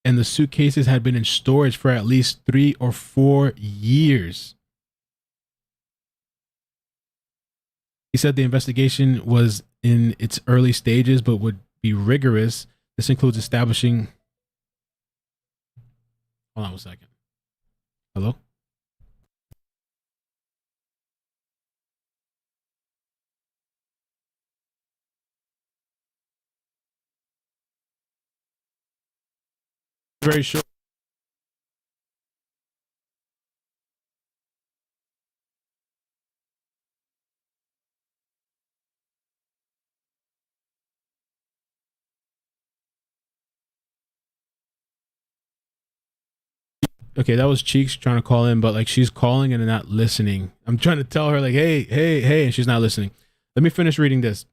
And the suitcases had been in storage for at least 3 or 4 years. He said the investigation was in its early stages, but would be rigorous. This includes establishing... Hold on a second. Hello? Very short. Okay, that was Cheeks trying to call in, but like she's calling and not listening. I'm trying to tell her like, hey, and she's not listening. Let me finish reading this.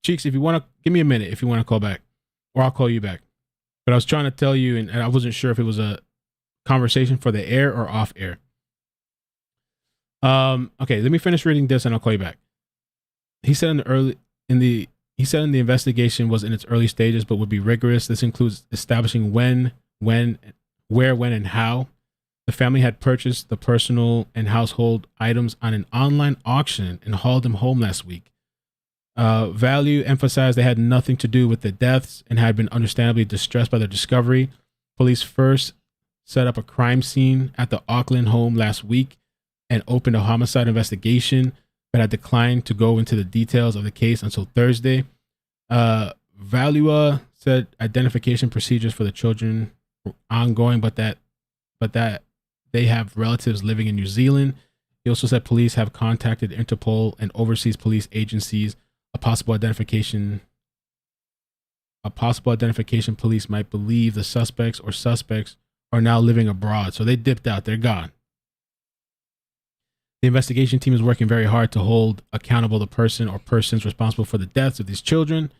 Cheeks, if you want to give me a minute, if you want to call back, or I'll call you back. But I was trying to tell you, and I wasn't sure if it was a conversation for the air or off air. Okay, let me finish reading this and I'll call you back. He said the investigation was in its early stages, but would be rigorous. This includes establishing where, when, and how. The family had purchased the personal and household items on an online auction and hauled them home last week. Value emphasized they had nothing to do with the deaths and had been understandably distressed by their discovery. Police first set up a crime scene at the Auckland home last week and opened a homicide investigation, but had declined to go into the details of the case until Thursday. Valua said identification procedures for the children were ongoing, but that they have relatives living in New Zealand. He also said police have contacted Interpol and overseas police agencies. A possible identification police might believe the suspects are now living abroad. So they dipped out. They're gone. The investigation team is working very hard to hold accountable the person or persons responsible for the deaths of these children.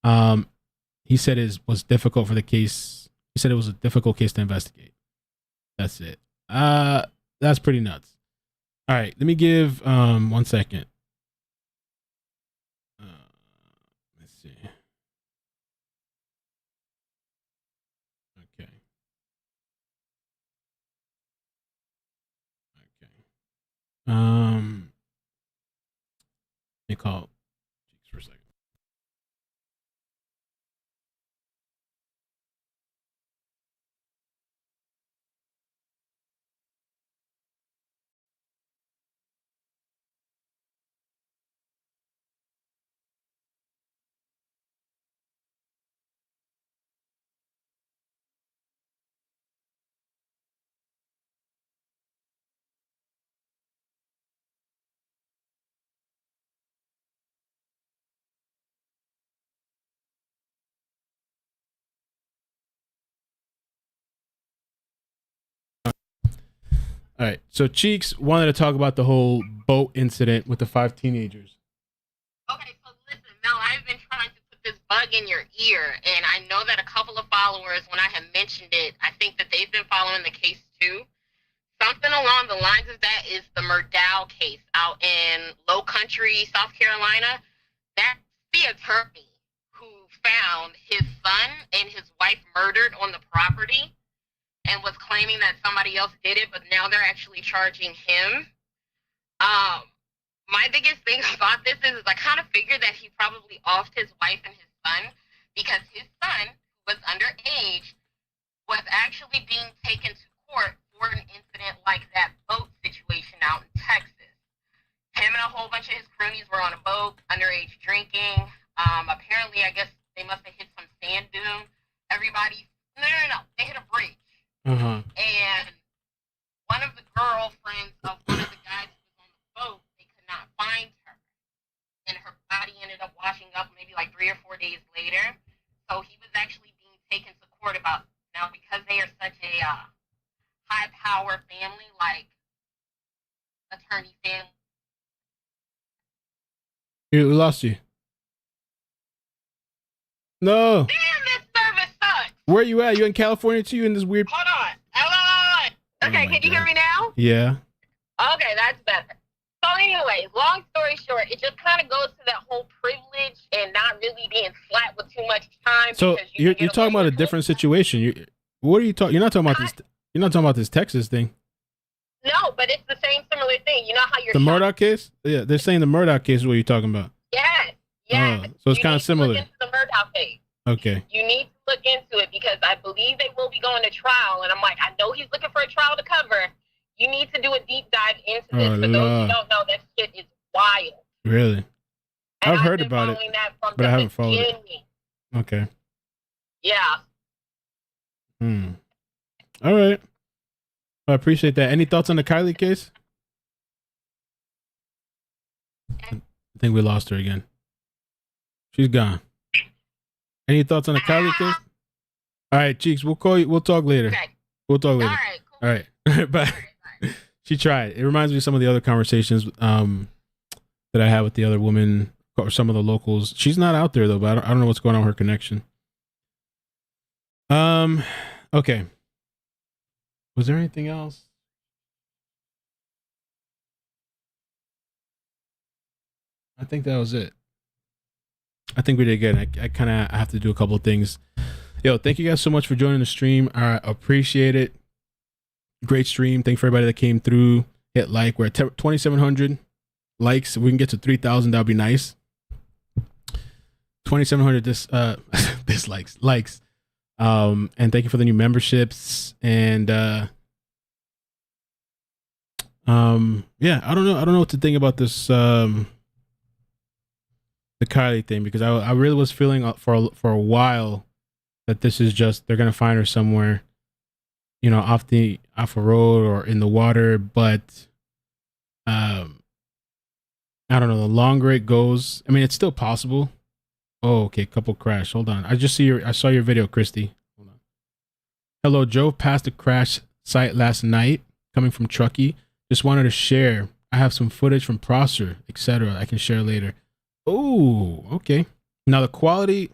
He said it was difficult for the case. He said it was a difficult case to investigate. That's it. That's pretty nuts. All right. Let me give 1 second. Let's see. Okay. Let me call for a second. All right. So Cheeks wanted to talk about the whole boat incident with the 5 teenagers. Okay, so listen, Mel, I've been trying to put this bug in your ear, and I know that a couple of followers, when I had mentioned it, I think that they've been following the case too. Something along the lines of that is the Murdow case out in Low Country, South Carolina. That's the attorney who found his son and his wife murdered on the property. and was claiming that somebody else did it, but now they're actually charging him. My biggest thing about this is I kind of figured that he probably offed his wife and his son because his son, who was underage, was actually being taken to court for an incident like that boat situation out in Texas. Him and a whole bunch of his cronies were on a boat, underage drinking. Apparently, I guess they must have hit some sand dune. Everybody, no, they hit a bridge. And one of the girlfriends of one of the guys who was on the boat, they could not find her. And her body ended up washing up maybe like 3 or 4 days later. So he was actually being taken to court about, now because they are such a high power family, like attorney family. Here, we lost you. No. Damn, this service sucks. Where are you at? You in California too? You in this weird... Hold on. Okay, can you hear me now? Yeah. Okay, that's better. So anyways, long story short, it just kind of goes to that whole privilege and not really being slapped with too much time. So you're talking about a different situation. What are you talking? You're not talking about this. You're not talking about this Texas thing. No, but it's the same similar thing. You know how you're The Murdoch case? Yeah, they're saying the Murdoch case is what you're talking about. Yes. Oh, so it's kind of similar. Look into the Murdoch case. Okay. You need to look into it because I believe they will be going to trial, and I'm like, I know he's looking for a trial to cover. You need to do a deep dive into this. For those who don't know, that shit is wild. Really? And I've heard about it, but I haven't followed it. Okay. Yeah. All right. I appreciate that. Any thoughts on the Kiely case? I think we lost her again. She's gone. Any thoughts on the Kiely case? All right, Cheeks, we'll call you. We'll talk later. Okay. We'll talk later. All right. Bye. She tried. It reminds me of some of the other conversations that I had with the other woman or some of the locals. She's not out there though, but I don't know what's going on with her connection. Okay. Was there anything else? I think that was it. I think we did good. I kind of have to do a couple of things. Yo, thank you guys so much for joining the stream. I appreciate it. Great stream. Thanks for everybody that came through. Hit like. We're at 2,700 likes. If we can get to 3,000, that'd be nice. 2,700 dislikes, likes. And thank you for the new memberships. And yeah, I don't know what to think about this the Kiely thing, because I really was feeling for a while that this is just, they're gonna find her somewhere, you know, off a road or in the water. But I don't know, the longer it goes, I mean, it's still possible. Oh, okay, couple crash. Hold on, I saw your video, Christy. Hold on. Hello, Joe passed a crash site last night coming from Truckee. Just wanted to share. I have some footage from Prosser, etc. I can share later. Oh, okay. Now the quality,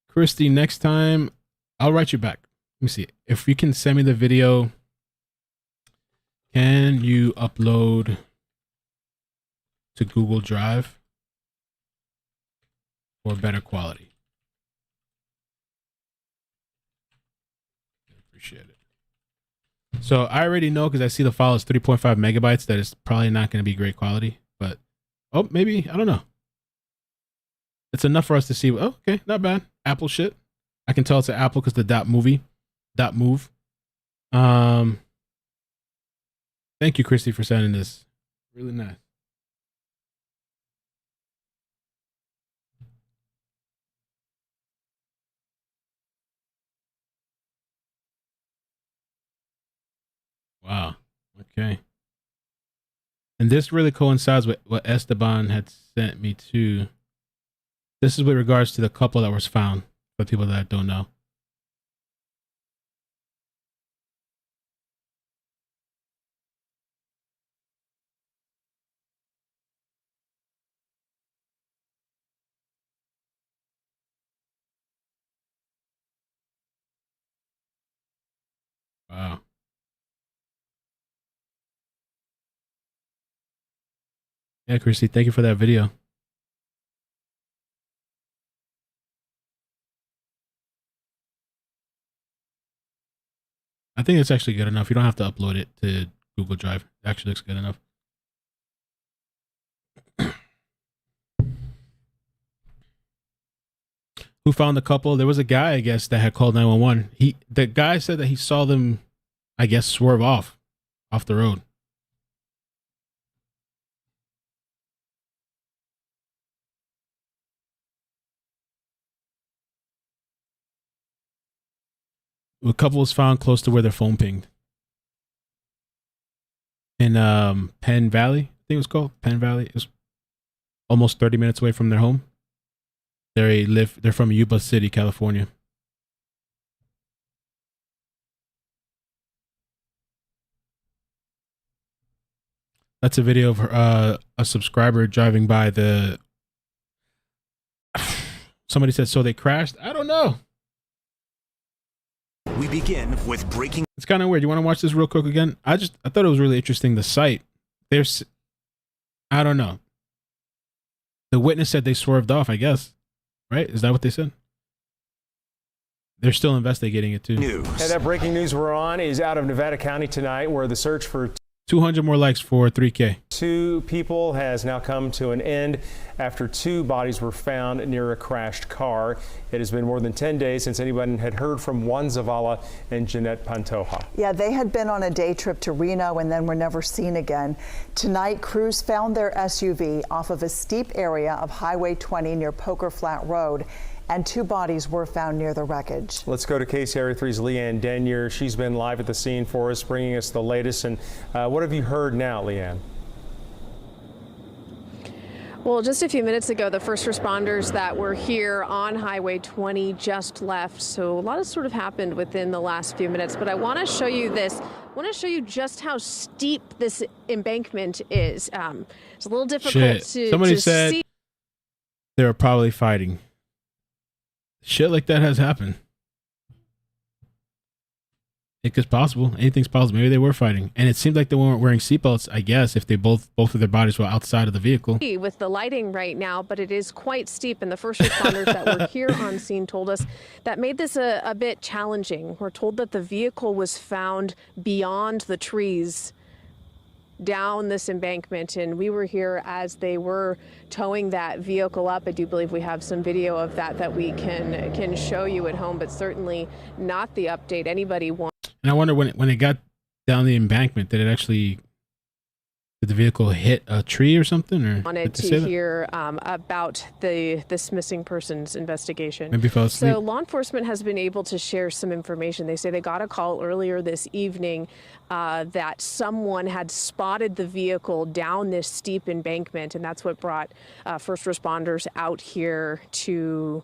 Christy, next time I'll write you back. Let me see. If you can send me the video, can you upload to Google Drive for better quality? Appreciate it. So I already know, because I see the file is 3.5 megabytes, that it's probably not going to be great quality, but oh, maybe, I don't know. It's enough for us to see. Oh, okay, not bad. Apple shit. I can tell it's an Apple because the .move. Thank you, Christy, for sending this. Really nice. Wow. Okay. And this really coincides with what Esteban had sent me to. This is with regards to the couple that was found, for people that don't know. Wow. Yeah, Christy, thank you for that video. I think it's actually good enough. You don't have to upload it to Google Drive. It actually looks good enough. Who found the couple? There was a guy, I guess, that had called 911. The guy said that he saw them, I guess, swerve off the road. The couple was found close to where their phone pinged. In Penn Valley, I think it was called. Penn Valley. It was almost 30 minutes away from their home. They're from Yuba City, California. That's a video of a subscriber driving by the. Somebody said, so they crashed? I don't know. We begin with breaking. It's kind of weird. You want to watch this real quick again? I thought it was really interesting. The site. I don't know. The witness said they swerved off, I guess. Right? Is that what they said? They're still investigating it too. News. And that breaking news we're on is out of Nevada County tonight, where the search for 200 more likes for 3K. 2 people has now come to an end after 2 bodies were found near a crashed car. It has been more than 10 days since anyone had heard from Juan Zavala and Jeanette Pantoja. Yeah, they had been on a day trip to Reno and then were never seen again. Tonight, crews found their SUV off of a steep area of Highway 20 near Poker Flat Road, and 2 bodies were found near the wreckage. Let's go to KCRA3's Leanne Denyer. She's been live at the scene for us, bringing us the latest. And what have you heard now, Leanne? Well, just a few minutes ago, the first responders that were here on Highway 20 just left. So a lot has sort of happened within the last few minutes. But I want to show you this. I want to show you just how steep this embankment is. It's a little difficult to Somebody said see. They were probably fighting. Shit like that has happened. It's possible. Anything's possible. Maybe they were fighting, and it seemed like they weren't wearing seatbelts. I guess if they both of their bodies were outside of the vehicle. With the lighting right now, but it is quite steep, and the first responders that were here on scene told us that made this a bit challenging. We're told that the vehicle was found beyond the trees down this embankment, and we were here as they were towing that vehicle up. I do believe we have some video of that we can show you at home, but certainly not the update anybody wants. And I wonder when it got down the embankment, did the vehicle hit a tree or something? Or wanted to hear about this missing persons investigation. Maybe fell asleep. So law enforcement has been able to share some information. They say they got a call earlier this evening that someone had spotted the vehicle down this steep embankment, and that's what brought first responders out here to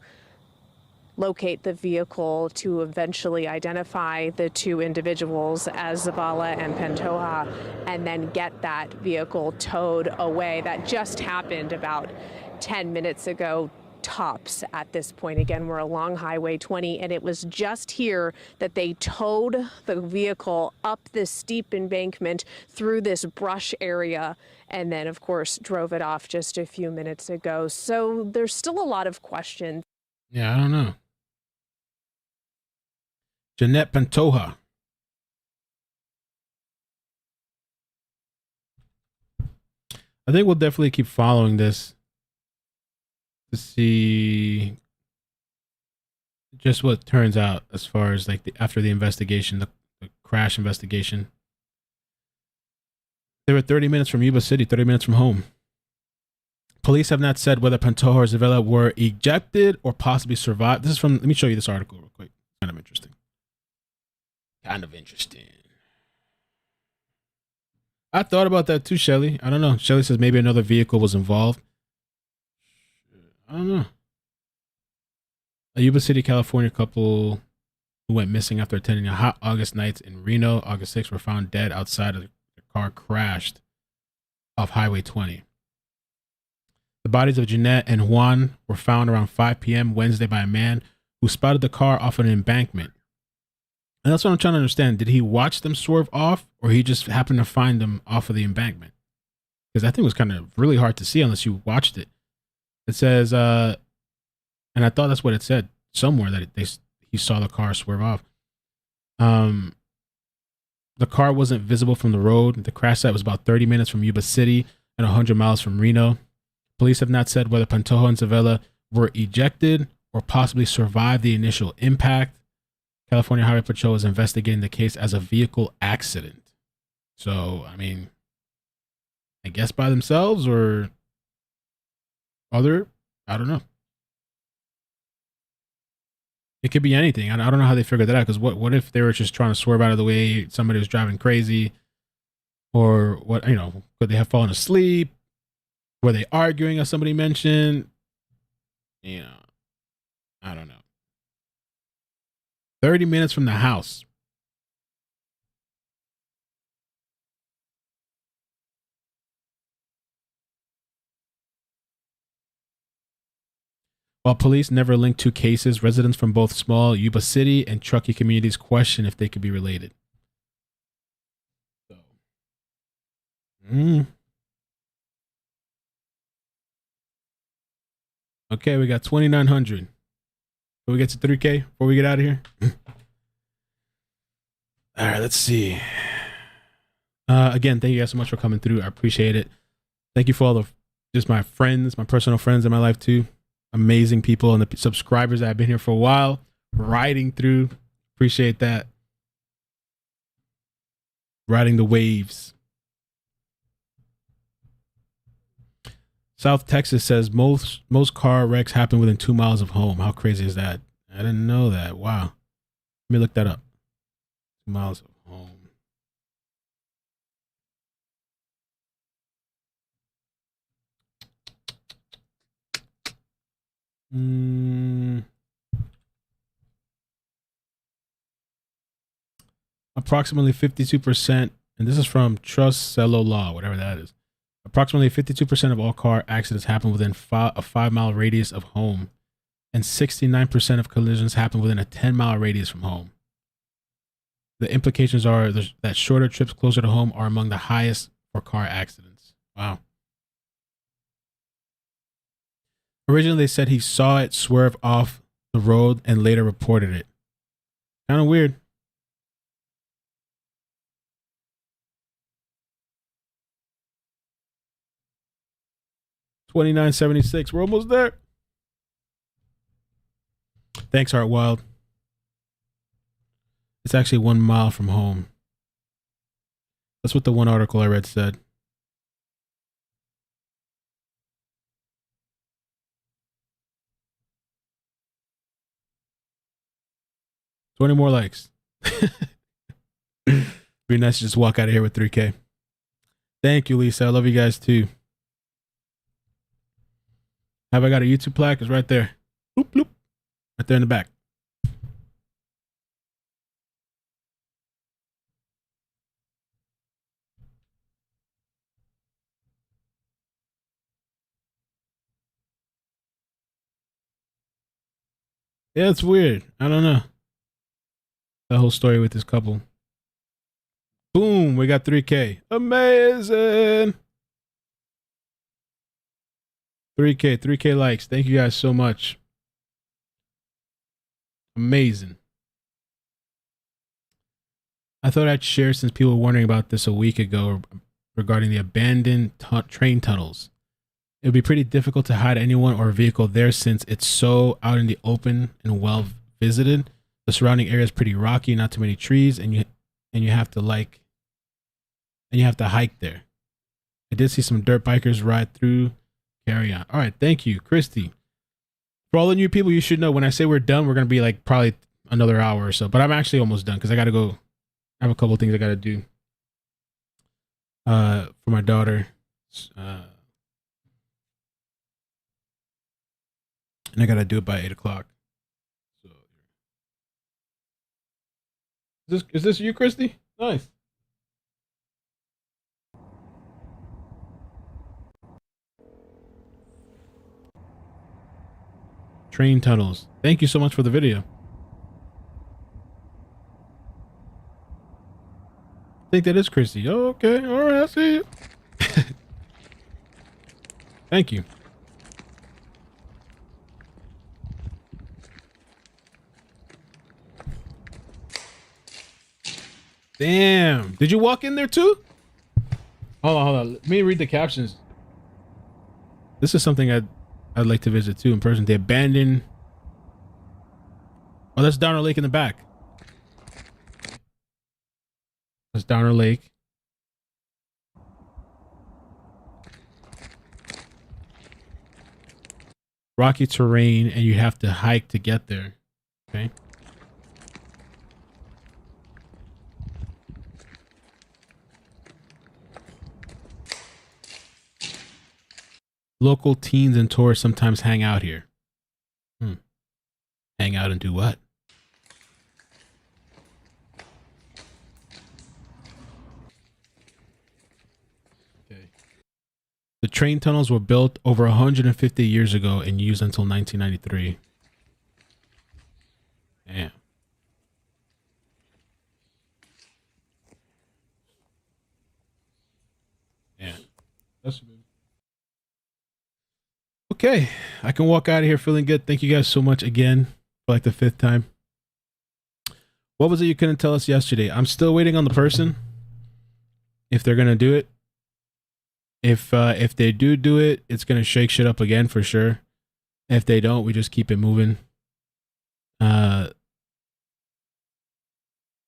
locate the vehicle, to eventually identify the 2 individuals as Zavala and Pantoja, and then get that vehicle towed away. That just happened about 10 minutes ago, tops at this point. Again, we're along Highway 20, and it was just here that they towed the vehicle up this steep embankment through this brush area, and then, of course, drove it off just a few minutes ago. So there's still a lot of questions. Yeah, I don't know. Jeanette Pantoja. I think we'll definitely keep following this to see just what turns out as far as like after the investigation, the crash investigation. They were 30 minutes from Yuba City, 30 minutes from home. Police have not said whether Pantoja or Zavala were ejected or possibly survived. This is from, let me show you this article real quick. Kind of interesting. I thought about that too, Shelly. I don't know. Shelly says maybe another vehicle was involved. I don't know. A Yuba City, California couple who went missing after attending a hot August night in Reno, August 6th, were found dead outside of their car crashed off Highway 20. The bodies of Jeanette and Juan were found around 5 p.m. Wednesday by a man who spotted the car off an embankment. And that's what I'm trying to understand. Did he watch them swerve off, or he just happened to find them off of the embankment? Because that thing was kind of really hard to see unless you watched it. It says, and I thought that's what it said somewhere, that he saw the car swerve off. The car wasn't visible from the road. The crash site was about 30 minutes from Yuba City and 100 miles from Reno. Police have not said whether Pantoja and Zavella were ejected or possibly survived the initial impact. California Highway Patrol is investigating the case as a vehicle accident. So, I mean, I guess by themselves or other, I don't know. It could be anything. I don't know how they figured that out, because what if they were just trying to swerve out of the way, somebody was driving crazy, or what, you know, could they have fallen asleep? Were they arguing, as somebody mentioned? You know, I don't know. 30 minutes from the house. While police never linked two cases, residents from both small Yuba City and Truckee communities question if they could be related. So, Okay, we got 2,900. Can we get to 3K before we get out of here? All right, let's see. Again, thank you guys so much for coming through. I appreciate it. Thank you for all of just my friends, my personal friends in my life too. Amazing people, and the subscribers that have been here for a while, riding through. Appreciate that. Riding the waves. South Texas says most car wrecks happen within 2 miles of home. How crazy is that? I didn't know that. Wow. Let me look that up. 2 miles of home. Approximately 52%, and this is from Trussello Law, whatever that is. Approximately 52% of all car accidents happen within a 5-mile radius of home, and 69% of collisions happen within a 10-mile radius from home. The implications are that shorter trips closer to home are among the highest for car accidents. Wow. Originally, they said he saw it swerve off the road and later reported it. Kind of weird. $29.76. We're almost there. Thanks, Heart Wild. It's actually 1 mile from home. That's what the one article I read said. $20 more likes. Be nice to just walk out of here with 3K. Thank you, Lisa. I love you guys too. Have I got a YouTube plaque? It's right there. Bloop, bloop. Right there in the back. Yeah, it's weird. I don't know. The whole story with this couple. Boom, we got 3K. Amazing. 3K likes. Thank you guys so much. Amazing. I thought I'd share, since people were wondering about this a week ago regarding the abandoned train tunnels. It would be pretty difficult to hide anyone or vehicle there since it's so out in the open and well visited. The surrounding area is pretty rocky, not too many trees, and you have to hike there. I did see some dirt bikers ride through. Carry on. All right, thank you, Christy. For all the new people, you should know when I say we're done, we're gonna be like probably another hour or so. But I'm actually almost done because I gotta go. I have a couple of things I gotta do for my daughter. And I gotta do it by 8 o'clock. So, is this you, Christy? Nice. Train tunnels. Thank you so much for the video. I think that is Christy. Oh, okay. All right. I see you. Thank you. Damn. Did you walk in there too? Hold on. Let me read the captions. This is something I'd like to visit too in person. The abandoned. Oh, that's Downer Lake in the back. That's Downer Lake. Rocky terrain, and you have to hike to get there. Okay. Local teens and tourists sometimes hang out here. Hang out and do what? Okay. The train tunnels were built over 150 years ago and used until 1993. Damn. Yeah. That's good. Okay, I can walk out of here feeling good. Thank you guys so much again for like the 5th time. What was it you couldn't tell us yesterday? I'm still waiting on the person. If they're gonna do it. If they do it, it's gonna shake shit up again for sure. If they don't, we just keep it moving. I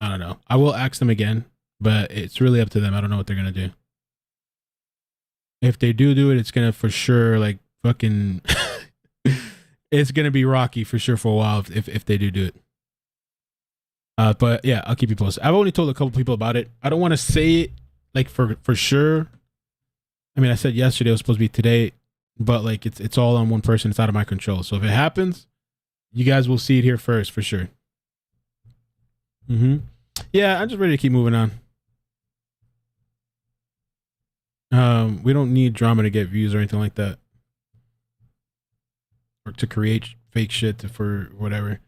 don't know. I will ask them again, but it's really up to them. I don't know what they're gonna do. If they do it, it's gonna for sure like fucking it's gonna be rocky for sure for a while if they do it. But yeah, I'll keep you posted. I've only told a couple people about it. I don't want to say it like for sure. I mean, I said yesterday it was supposed to be today, but like it's all on one person. It's out of my control. So if it happens, you guys will see it here first for sure. Yeah, I'm just ready to keep moving on. We don't need drama to get views or anything like that. Or to create fake shit for whatever.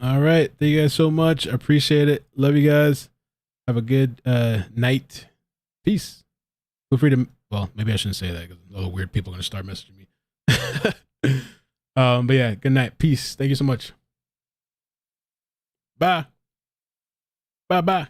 All right. Thank you guys so much. Appreciate it. Love you guys. Have a good night. Peace. Feel free to, well, maybe I shouldn't say that because other weird people are going to start messaging me. But yeah, good night. Peace. Thank you so much. Bye. Bye-bye.